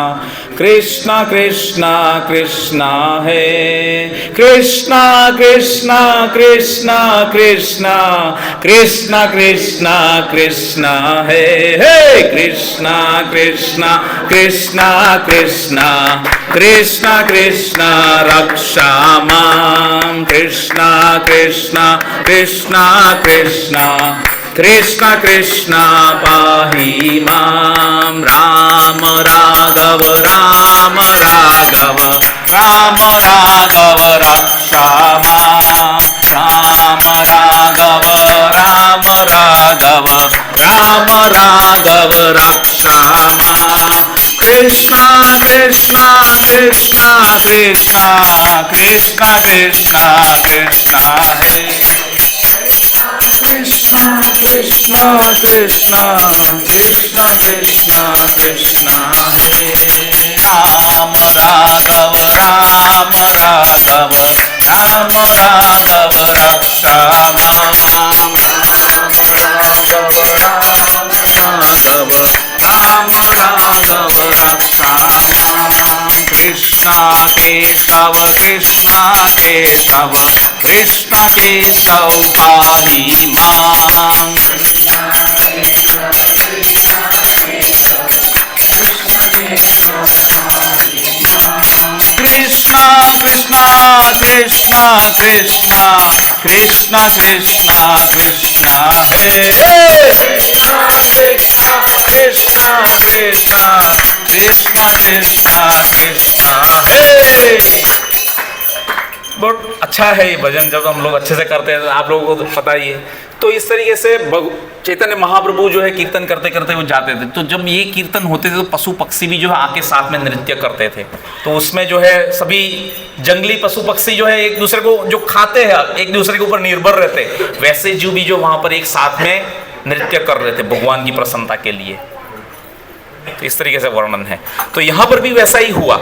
कृष्णा कृष्णा कृष्णा है, कृष्णा कृष्णा कृष्णा कृष्णा कृष्णा कृष्णा कृष्णा है, हे कृष्णा कृष्णा कृष्णा कृष्णा कृष्णा कृष्णा रक्षा मां, कृष्णा कृष्णा कृष्णा कृष्णा कृष्णा कृष्णा पाहि मां, राम राघव राम राघव राम राघव रक्षा मां, राम राघव राम राघव राम राघव रक्षा मां, कृष्णा कृष्णा कृष्णा कृष्णा कृष्णा कृष्णा कृष्णा है, कृष्णा कृष्णा कृष्णा कृष्णा कृष्णा कृष्णा है, राम राघव राम राघव राम राघव रक्षा मां, राघव राम राघव रक्षा मां, कृष्णा केशव कृष्णा केशव कृष्णा केशव पाहि मां, कृष्णा कृष्णा कृष्णा कृष्णा कृष्णा कृष्णा कृष्णा है, कृष्णा कृष्णा कृष्णा कृष्णा कृष्णा कृष्णा कृष्णा है। बहुत अच्छा है ये भजन, जब हम लोग अच्छे से करते हैं, आप लोगों को तो पता ही है। तो इस तरीके से चैतन्य महाप्रभु जो है कीर्तन करते करते वो जाते थे, तो जब ये कीर्तन होते थे तो पशु पक्षी भी जो है आके साथ में नृत्य करते थे। तो उसमें जो है सभी जंगली पशु पक्षी जो है एक दूसरे को जो खाते हैं, एक दूसरे के ऊपर निर्भर रहते, वैसे जीव भी जो वहाँ पर एक साथ में नृत्य कर रहे थे भगवान की प्रसन्नता के लिए। तो इस तरीके से वर्णन है। तो यहाँ पर भी वैसा ही हुआ।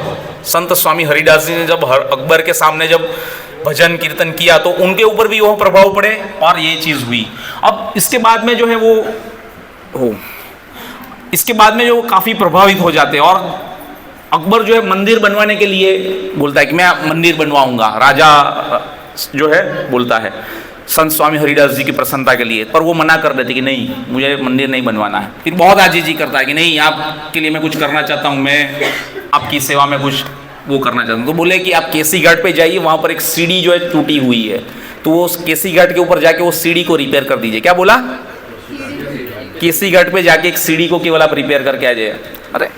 संत स्वामी हरिदास जी ने जब अकबर के सामने जब भजन कीर्तन किया तो उनके ऊपर भी वह प्रभाव पड़े और ये चीज़ हुई। अब इसके बाद में जो है इसके बाद में जो काफ़ी प्रभावित हो जाते हैं, और अकबर जो है मंदिर बनवाने के लिए बोलता है कि मैं मंदिर बनवाऊंगा। राजा जो है बोलता है संत स्वामी हरिदास जी की प्रसन्नता के लिए, पर वो मना कर देते कि नहीं, मुझे मंदिर नहीं बनवाना है। फिर बहुत आजीजी करता है कि नहीं, आपके लिए मैं कुछ करना चाहता हूँ, मैं आपकी सेवा में कुछ वो करना चाहता हूँ। तो बोले कि आप केसी घाट पे जाइए, वहाँ पर एक सीढ़ी जो है टूटी हुई है, तो वो उस केसी घाट के ऊपर जाके वो सीढ़ी को रिपेयर कर दीजिए। क्या बोला? केसी घाट पे जाके एक सीढ़ी को केवल आप रिपेयर करके आ जाइए। अरे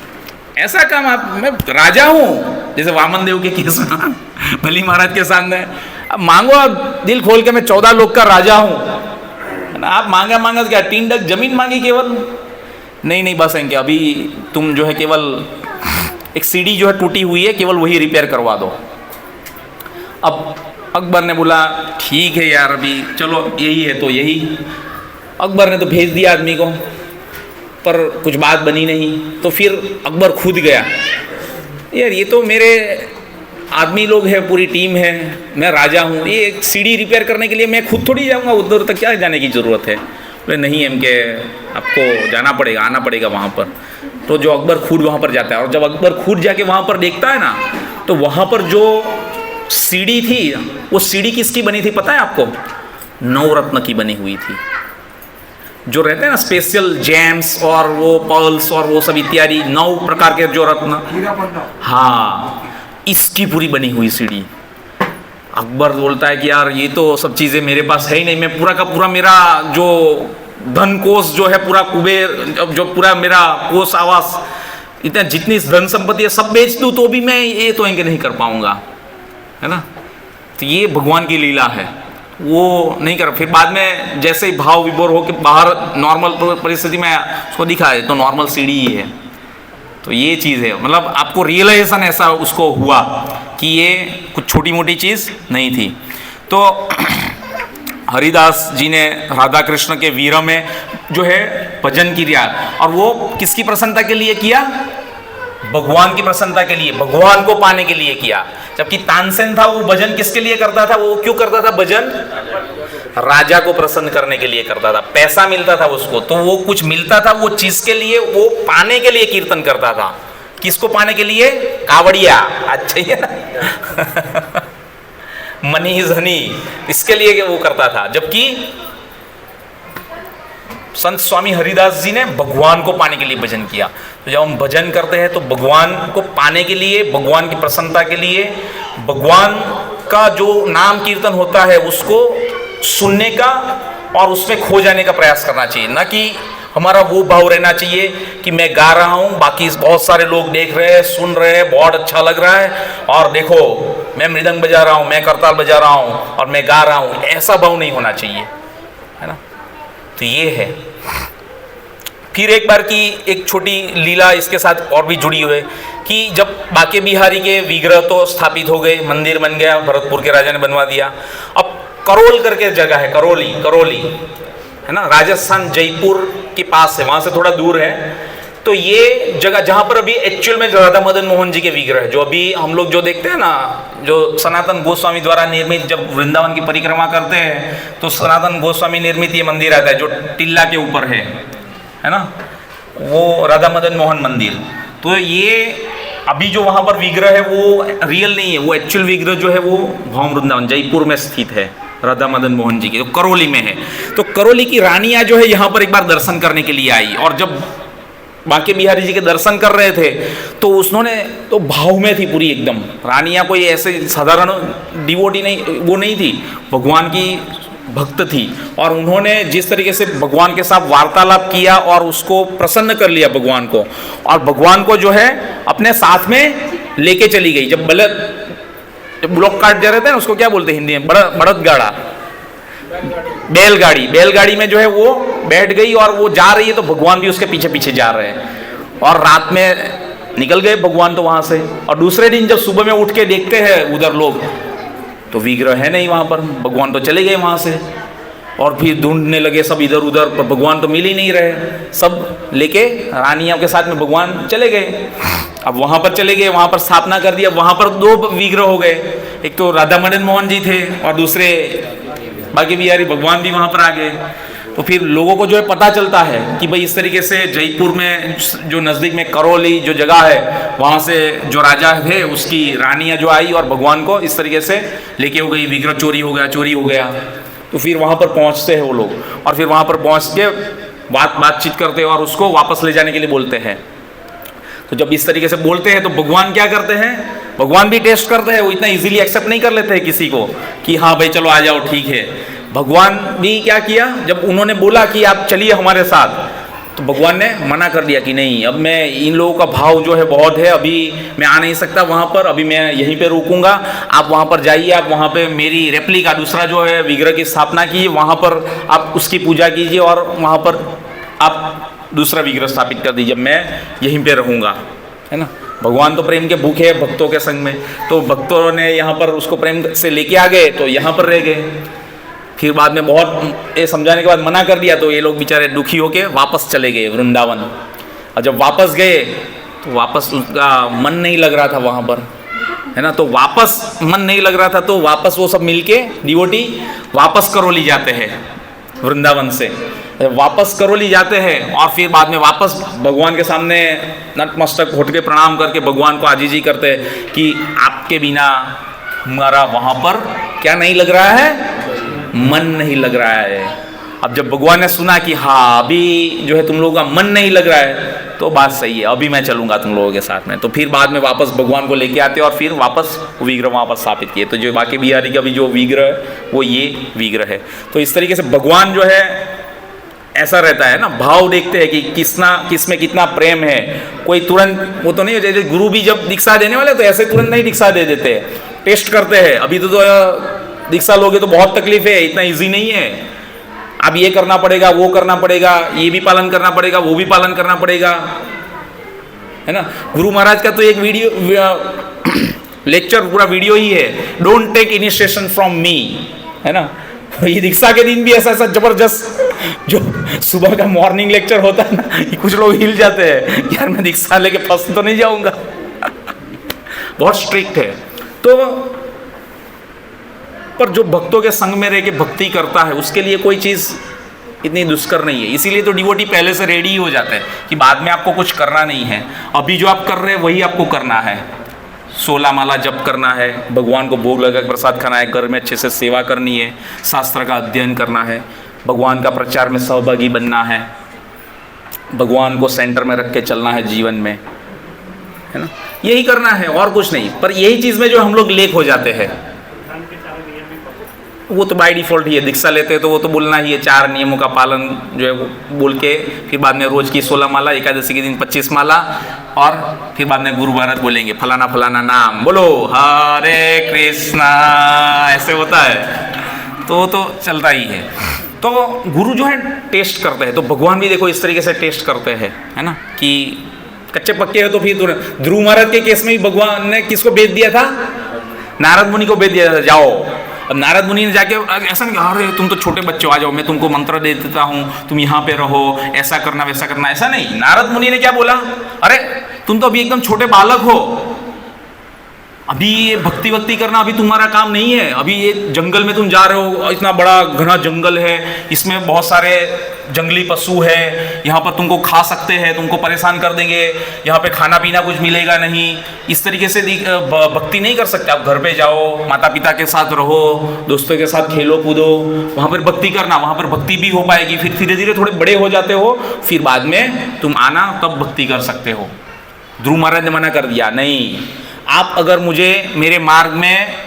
ऐसा काम आप, मैं राजा हूँ, जैसे वामन देव के केस में बली महाराज के सामने, अब मांगो आप दिल खोल के, मैं 14 लोग का राजा हूँ। आप मांगा क्या 3 डग जमीन मांगी केवल? नहीं बस है क्या, अभी तुम जो है केवल एक सीढ़ी जो है टूटी हुई है, केवल वही रिपेयर करवा दो। अब अकबर ने बोला ठीक है यार, अभी चलो यही है तो यही। अकबर ने तो भेज दिया आदमी को, पर कुछ बात बनी नहीं। तो फिर अकबर खुद गया, यार ये तो मेरे आदमी लोग हैं, पूरी टीम है, मैं राजा हूँ, ये एक सीढ़ी रिपेयर करने के लिए मैं खुद थोड़ी जाऊँगा, उधर तक क्या जाने की ज़रूरत है। बोले नहीं एम के, आपको जाना पड़ेगा, आना पड़ेगा वहाँ पर। तो जो अकबर खुद वहाँ पर जाता है, और जब अकबर खुद जाके वहाँ पर देखता है ना, तो वहाँ पर जो सीढ़ी थी, वो सीढ़ी किसकी बनी थी पता है आपको? नवरत्न की बनी हुई थी। जो रहते हैं ना स्पेशल जेम्स और वो पर्ल्स और वो सब इत्यादि 9 प्रकार के जो रत्न, हाँ, इसकी पूरी बनी हुई सीढ़ी। अकबर बोलता है कि यार ये तो सब चीज़ें मेरे पास है ही नहीं, मैं पूरा का पूरा मेरा जो धन कोष जो है, पूरा कुबेर जो पूरा मेरा कोष आवास, इतना जितनी धन संपत्ति है सब बेच दूँ तो भी मैं ये तो इनके नहीं कर पाऊँगा, है ना। तो ये भगवान की लीला है, वो नहीं कर। फिर बाद में जैसे ही भाव विभोर हो के बाहर नॉर्मल परिस्थिति में उसको दिखा है, तो नॉर्मल सीढ़ी ही है। तो ये चीज़ है, मतलब आपको रियलाइजेशन ऐसा उसको हुआ कि ये कुछ छोटी मोटी चीज़ नहीं थी। तो हरिदास जी ने राधा कृष्ण के वीर में जो है भजन किया, और वो किसकी प्रसन्नता के लिए किया? भगवान की प्रसन्नता के लिए, भगवान को पाने के लिए किया। जबकि तानसेन था, वो भजन किसके लिए करता था? वो क्यों करता था भजन? राजा को प्रसन्न करने के लिए करता था, पैसा मिलता था उसको, तो वो कुछ मिलता था वो चीज के लिए, वो पाने के लिए कीर्तन करता था। किसको पाने के लिए? कावड़िया, अच्छा ही है ना मनी धनी, इसके लिए वो करता था। जबकि संत स्वामी हरिदास जी ने भगवान को पाने के लिए भजन किया। तो जब हम भजन करते हैं तो भगवान को पाने के लिए, भगवान की प्रसन्नता के लिए, भगवान का जो नाम कीर्तन होता है उसको सुनने का और उसमें खो जाने का प्रयास करना चाहिए। ना कि हमारा वो भाव रहना चाहिए कि मैं गा रहा हूँ, बाकी बहुत सारे लोग देख रहे हैं, सुन रहे हैं, बहुत अच्छा लग रहा है, और देखो मैं मृदंग बजा रहा हूँ, मैं करताल बजा रहा हूँ और मैं गा रहा हूँ, ऐसा भाव नहीं होना चाहिए, है ना। तो ये है। फिर एक बार की एक छोटी लीला इसके साथ और भी जुड़ी हुई है कि जब बांके बिहारी के विग्रह तो स्थापित हो गए, मंदिर बन गया, भरतपुर के राजा ने बनवा दिया। अब करोल करके जगह है, करोली है ना, राजस्थान जयपुर के पास है, वहां से थोड़ा दूर है। तो ये जगह जहां पर अभी एक्चुअल में राधा मदन मोहन जी के विग्रह, जो अभी हम लोग जो देखते हैं ना, जो सनातन गोस्वामी द्वारा निर्मित, जब वृंदावन की परिक्रमा करते हैं तो सनातन गोस्वामी निर्मित ये मंदिर आता है जो टिल्ला के ऊपर है ना, वो राधा मदन मोहन मंदिर। तो ये अभी जो वहां पर विग्रह है वो रियल नहीं है, वो एक्चुअल विग्रह जो है वो भवन वृंदावन जयपुर में स्थित है, राधा मदन मोहन जी की, तो करोली में है। तो करोली की रानियां जो है यहाँ पर एक बार दर्शन करने के लिए आई, और जब बांके बिहारी जी के दर्शन कर रहे थे तो उसने तो भाव में थी पूरी एकदम। रानियां कोई ऐसे साधारण डिवोटी नहीं, वो नहीं थी, भगवान की भक्त थी, और उन्होंने जिस तरीके से भगवान के साथ वार्तालाप किया और उसको प्रसन्न कर लिया भगवान को, और भगवान को जो है अपने साथ में लेके चली गई। जब ब्लॉक काट जा रहे थे ना, उसको क्या बोलते हैं हिंदी में? बड़द गाड़ा, बैलगाड़ी में जो है वो बैठ गई और वो जा रही है, तो भगवान भी उसके पीछे पीछे जा रहे हैं, और रात में निकल गए भगवान तो वहां से। और दूसरे दिन जब सुबह में उठ के देखते हैं उधर लोग, तो विग्रह है नहीं वहां पर, भगवान तो चले गए वहां से। और फिर ढूंढने लगे सब इधर उधर, पर भगवान तो मिल ही नहीं रहे, सब लेके रानियों के साथ में भगवान चले गए। अब वहां पर चले गए, वहां पर स्थापना कर दिया, वहां पर दो विग्रह हो गए, एक तो राधा मदन मोहन जी थे और दूसरे बांके बिहारी भगवान भी वहां पर आ गए। तो फिर लोगों को जो है पता चलता है कि भाई इस तरीके से जयपुर में जो नज़दीक में करौली जो जगह है, वहाँ से जो राजा थे उसकी रानियाँ जो आई और भगवान को इस तरीके से लेके हो गई, विग्रह चोरी हो गया। तो फिर वहाँ पर पहुँचते हैं वो लोग, और फिर वहाँ पर पहुँच के बातचीत करते हैं और उसको वापस ले जाने के लिए बोलते हैं। तो जब इस तरीके से बोलते हैं तो भगवान क्या करते हैं? भगवान भी टेस्ट करते हैं, वो इतना इजीली एक्सेप्ट नहीं कर लेते हैं किसी को कि हाँ भाई चलो आ जाओ ठीक है। भगवान भी क्या किया, जब उन्होंने बोला कि आप चलिए हमारे साथ, तो भगवान ने मना कर दिया कि नहीं, अब मैं इन लोगों का भाव जो है बहुत है, अभी मैं आ नहीं सकता वहाँ पर, अभी मैं यहीं पे रुकूंगा, आप वहाँ पर जाइए, आप वहाँ पे मेरी रेप्लिका दूसरा जो है विग्रह की स्थापना कीजिए, वहाँ पर आप उसकी पूजा कीजिए और वहाँ पर आप दूसरा विग्रह स्थापित कर दीजिए, मैं यहीं पे रहूँगा, है ना। भगवान तो प्रेम के भूखे हैं भक्तों के संग में, तो भक्तों ने यहाँ पर उसको प्रेम से लेके आ गए, तो यहाँ पर रह गए। फिर बाद में बहुत ये समझाने के बाद मना कर दिया, तो ये लोग बेचारे दुखी होके वापस चले गए वृंदावन। और जब वापस गए तो वापस उनका मन नहीं लग रहा था वहाँ पर, है ना। तो वापस मन नहीं लग रहा था, तो वापस वो सब मिलके डिवोटी वापस करौली जाते हैं वृंदावन से, वापस करौली जाते हैं, और फिर बाद में वापस भगवान के सामने नतमस्तक घुट के प्रणाम करके भगवान को आजीजी करते हैं कि आपके बिना हमारा वहाँ पर क्या नहीं लग रहा है, मन नहीं लग रहा है। अब जब भगवान ने सुना कि हाँ अभी जो है तुम लोगों का मन नहीं लग रहा है, तो बात सही है, अभी मैं चलूंगा तुम लोगों के साथ में। तो फिर बाद में वापस भगवान को लेके आते और फिर वापस विग्रह वहाँ पर स्थापित किए। तो जो बांके बिहारी का भी जो विग्रह है वो ये विग्रह है। तो इस तरीके से भगवान जो है ऐसा रहता है ना, भाव देखते हैं कि किस में कितना प्रेम है। कोई तुरंत वो तो नहीं, जैसे गुरु भी जब दीक्षा देने वाले तो ऐसे तुरंत नहीं दीक्षा दे देते, टेस्ट करते हैं। अभी तो दीक्षा लोगे तो बहुत तकलीफ है, इतना इजी नहीं है, अब ये करना पड़ेगा, वो करना पड़ेगा, ये भी पालन करना पड़ेगा, वो भी पालन करना पड़ेगा, है ना। गुरु महाराज का तो एक वीडियो लेक्चर पूरा वीडियो ही है, don't take initiation from me, है ना। ये दीक्षा के दिन भी ऐसा ऐसा जबरदस्त जो सुबह का मॉर्निंग लेक्चर होता है ना, ये कुछ लोग हिल जाते हैं, यार मैं दीक्षा लेके फंस तो नहीं जाऊंगा। बहुत स्ट्रिक्ट है। तो पर जो भक्तों के संग में रह के भक्ति करता है उसके लिए कोई चीज़ इतनी दुष्कर नहीं है। इसीलिए तो डिवोटी पहले से रेडी हो जाता है कि बाद में आपको कुछ करना नहीं है, अभी जो आप कर रहे हैं वही आपको करना है। 16 माला जप करना है, भगवान को भोग लगा प्रसाद खाना है, घर में अच्छे से सेवा करनी है, शास्त्र का अध्ययन करना है, भगवान का प्रचार में सहभागी बनना है, भगवान को सेंटर में रख के चलना है जीवन में, है ना। यही करना है और कुछ नहीं। पर यही चीज़ में जो हम लोग लेक हो जाते हैं, वो तो बाय डिफ़ॉल्ट ही है। दीक्षा लेते हैं तो वो तो बोलना ही है, 4 नियमों का पालन जो है वो बोल के, फिर बाद में रोज़ की 16 माला, एकादशी के दिन 25 माला, और फिर बाद में गुरु भारत बोलेंगे फलाना फलाना नाम बोलो, हरे कृष्णा, ऐसे होता है। तो चलता ही है। तो गुरु जो है टेस्ट करते हैं, तो भगवान भी देखो इस तरीके से टेस्ट करते हैं, है ना, कि कच्चे पक्के हो तो फिर ध्रुव महाराज के केस में भी भगवान ने किसको भेज दिया था? नारद मुनि को भेज दिया था, जाओ। अब नारद मुनि ने जाके ऐसा नहीं, अरे तुम तो छोटे बच्चे हो, आ जाओ, मैं तुमको मंत्र दे देता हूँ, तुम यहाँ पे रहो, ऐसा करना वैसा करना, ऐसा नहीं। नारद मुनि ने क्या बोला? अरे तुम तो अभी एकदम छोटे बालक हो, अभी ये भक्ति करना अभी तुम्हारा काम नहीं है। अभी ये जंगल में तुम जा रहे हो, इतना बड़ा घना जंगल है, इसमें बहुत सारे जंगली पशु है, यहाँ पर तुमको खा सकते हैं, तुमको परेशान कर देंगे, यहाँ पे खाना पीना कुछ मिलेगा नहीं, इस तरीके से भक्ति नहीं कर सकते। आप घर पे जाओ, माता पिता के साथ रहो, दोस्तों के साथ खेलो कूदो, वहाँ पर भक्ति करना, वहाँ पर भक्ति भी हो पाएगी। फिर धीरे धीरे थोड़े बड़े हो जाते हो, फिर बाद में तुम आना, तब भक्ति कर सकते हो। ध्रुव महाराज ने मना कर दिया, नहीं, आप अगर मुझे मेरे मार्ग में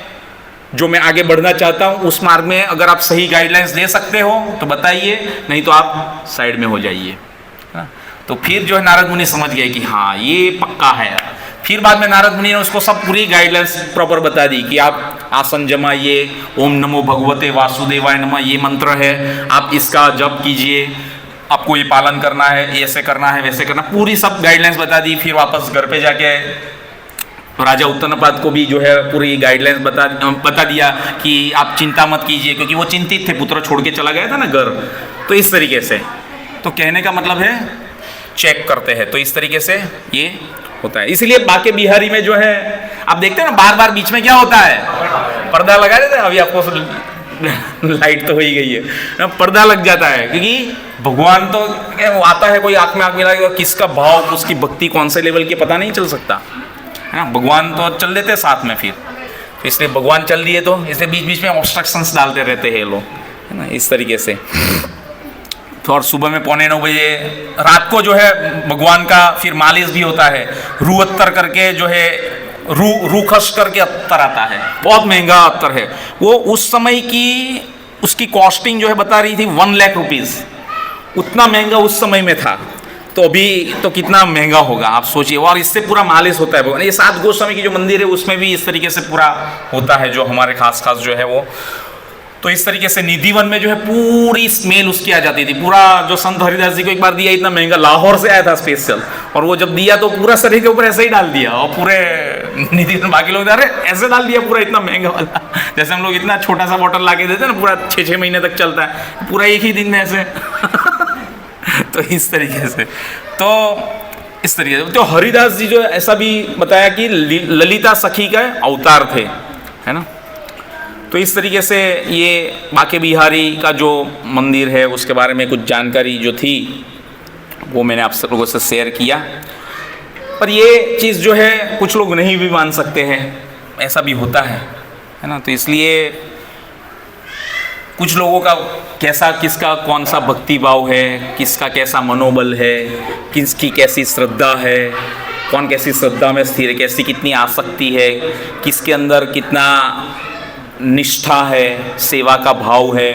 जो मैं आगे बढ़ना चाहता हूँ उस मार्ग में अगर आप सही गाइडलाइंस दे सकते हो तो बताइए, नहीं तो आप साइड में हो जाइए। तो फिर जो है नारद मुनि समझ गए कि हाँ ये पक्का है। फिर बाद में नारद मुनि ने उसको सब पूरी गाइडलाइंस प्रॉपर बता दी कि आप आसन जमाइए, ओम नमो भगवते वासुदेवाय नमः ये मंत्र है, आप इसका जप कीजिए, आपको ये पालन करना है, ऐसे करना है, वैसे करना, पूरी सब गाइडलाइंस बता दी। फिर वापस घर पे जाके राजा उत्तनपाद को भी जो है पूरी गाइडलाइंस बता दिया कि आप चिंता मत कीजिए, क्योंकि वो चिंतित थे, पुत्र छोड़ के चला गया था ना घर। तो इस तरीके से, तो कहने का मतलब है चेक करते हैं, तो इस तरीके से ये होता है। इसलिए बाके बिहारी में जो है आप देखते हैं ना, बार बार बीच में क्या होता है, पर्दा लगा देते हैं। अभी आपको लाइट तो हो ही गई है ना, पर्दा लग जाता है, क्योंकि भगवान तो वो आता है, कोई आँख में आँख मिला, किसका भाव, उसकी भक्ति कौन से लेवल की पता नहीं चल सकता, है ना। भगवान तो चल देते साथ में, फिर इसलिए भगवान चल दिए तो इसलिए बीच बीच में ऑब्स्ट्रक्शंस डालते रहते हैं लोग, है ना, इस तरीके से। तो और सुबह में 8:45 बजे, रात को जो है भगवान का फिर मालिश भी होता है, रू अत्तर करके जो है रू खस करके अत्तर आता है, बहुत महंगा अत्तर है वो। उस समय की उसकी कॉस्टिंग जो है बता रही थी 1 लाख रुपीज़, उतना महंगा उस समय में था। तो अभी तो कितना महंगा होगा आप सोचिए। और इससे पूरा मालिश होता है भगवान। ये 7 गोस्वामी की जो मंदिर है उसमें भी इस तरीके से पूरा होता है, जो हमारे खास जो है वो। तो इस तरीके से निधिवन में जो है पूरी स्मेल उसकी आ जाती थी। पूरा जो संत हरिदास जी को एक बार दिया, इतना महंगा, लाहौर से आया था स्पेशल, और वो जब दिया तो पूरा शरीर के ऊपर ऐसे ही डाल दिया, और पूरे निधिवन बाकी लोग अरे ऐसे डाल दिया पूरा, इतना महंगा वाला। जैसे हम लोग इतना छोटा सा बॉटल ला के देते हैं ना, पूरा 6-6 महीने तक चलता है, पूरा एक ही दिन में ऐसे। तो इस तरीके से, तो इस तरीके से तो हरिदास जी जो ऐसा भी बताया कि ललिता सखी का अवतार थे, है ना। तो इस तरीके से ये बाके बिहारी का जो मंदिर है उसके बारे में कुछ जानकारी जो थी वो मैंने आप सब लोगों से शेयर किया। पर ये चीज़ जो है कुछ लोग नहीं भी मान सकते हैं, ऐसा भी होता है ना। तो इसलिए कुछ लोगों का कैसा, किसका कौन सा भक्ति भाव है, किसका कैसा मनोबल है, किसकी कैसी श्रद्धा है, कौन कैसी श्रद्धा में स्थिर है, कैसी कितनी आसक्ति है, किसके अंदर कितना निष्ठा है, सेवा का भाव है,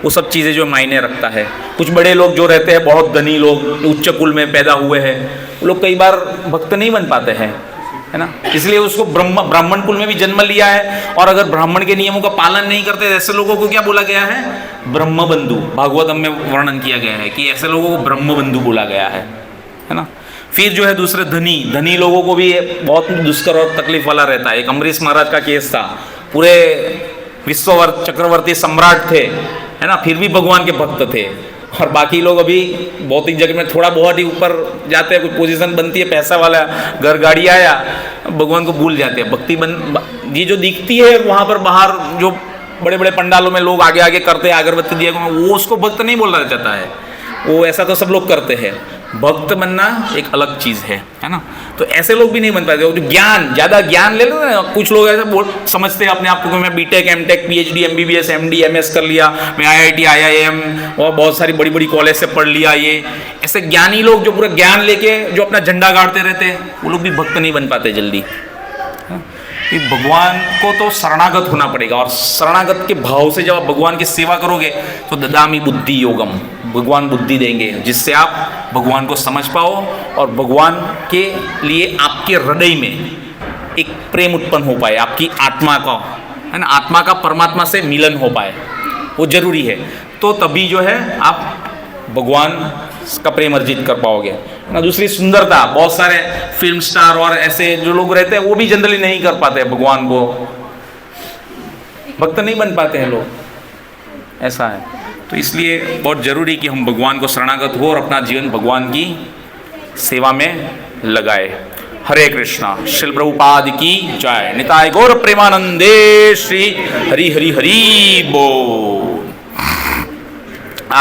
वो सब चीज़ें जो मायने रखता है। कुछ बड़े लोग जो रहते हैं, बहुत धनी लोग, उच्च कुल में पैदा हुए हैं, वो लोग कई बार भक्त नहीं बन पाते हैं, है ना। इसलिए उसको ब्राह्मण कुल में भी जन्म लिया है, और अगर ब्राह्मण के नियमों का पालन नहीं करते, ऐसे लोगों को क्या बोला गया है? ब्रह्मबंधु। भागवतम में वर्णन किया गया है कि ऐसे लोगों को ब्रह्मबंधु बोला गया है ना। फिर जो है दूसरे धनी लोगों को भी बहुत दुष्कर और तकलीफ वाला रहता है। एक अम्बरीश महाराज का केस था, पूरे विश्व चक्रवर्ती सम्राट थे, है ना, फिर भी भगवान के भक्त थे। और बाकी लोग अभी भौतिक जगत में थोड़ा बहुत ही ऊपर जाते हैं, कोई पोजीशन बनती है, पैसा वाला घर गाड़ी आया, भगवान को भूल जाते हैं। भक्ति ये जो दिखती है वहाँ पर बाहर जो बड़े बड़े पंडालों में लोग आगे आगे करते हैं, अगरबत्ती दिया, वो उसको भक्त नहीं बोलना चाहता है, वो ऐसा तो सब लोग करते हैं। भक्त बनना एक अलग चीज़ है ना। तो ऐसे लोग भी नहीं बन पाते। जो ज्ञान, ज़्यादा ज्ञान ले लो ना, कुछ लोग ऐसे समझते हैं अपने आप को कि मैं BTech, MTech, PhD, MBBS, MD, MS कर लिया, मैं आईआईटी, आईआईएम और बहुत सारी बड़ी बड़ी कॉलेज से पढ़ लिया। ये ऐसे ज्ञानी लोग जो पूरा ज्ञान लेके जो अपना झंडा गाड़ते रहते हैं, वो लोग भी भक्त नहीं बन पाते जल्दी। कि भगवान को तो शरणागत होना पड़ेगा, और शरणागत के भाव से जब आप भगवान की सेवा करोगे तो ददामी बुद्धि योगम, भगवान बुद्धि देंगे जिससे आप भगवान को समझ पाओ और भगवान के लिए आपके हृदय में एक प्रेम उत्पन्न हो पाए, आपकी आत्मा का, है ना, आत्मा का परमात्मा से मिलन हो पाए, वो जरूरी है। तो तभी जो है आप भगवान का प्रेम अर्जित कर पाओगे ना। दूसरी सुंदरता, बहुत सारे फिल्म स्टार और ऐसे जो लोग रहते हैं वो भी जनरली नहीं कर पाते हैं भगवान को, भक्त नहीं बन पाते हैं लोग, ऐसा है। तो इसलिए बहुत जरूरी कि हम भगवान को शरणागत हो और अपना जीवन भगवान की सेवा में लगाए। हरे कृष्णा। श्रील प्रभुपाद की जय। निताय गौर प्रेमानंदे। श्री हरि हरि हरि बोल।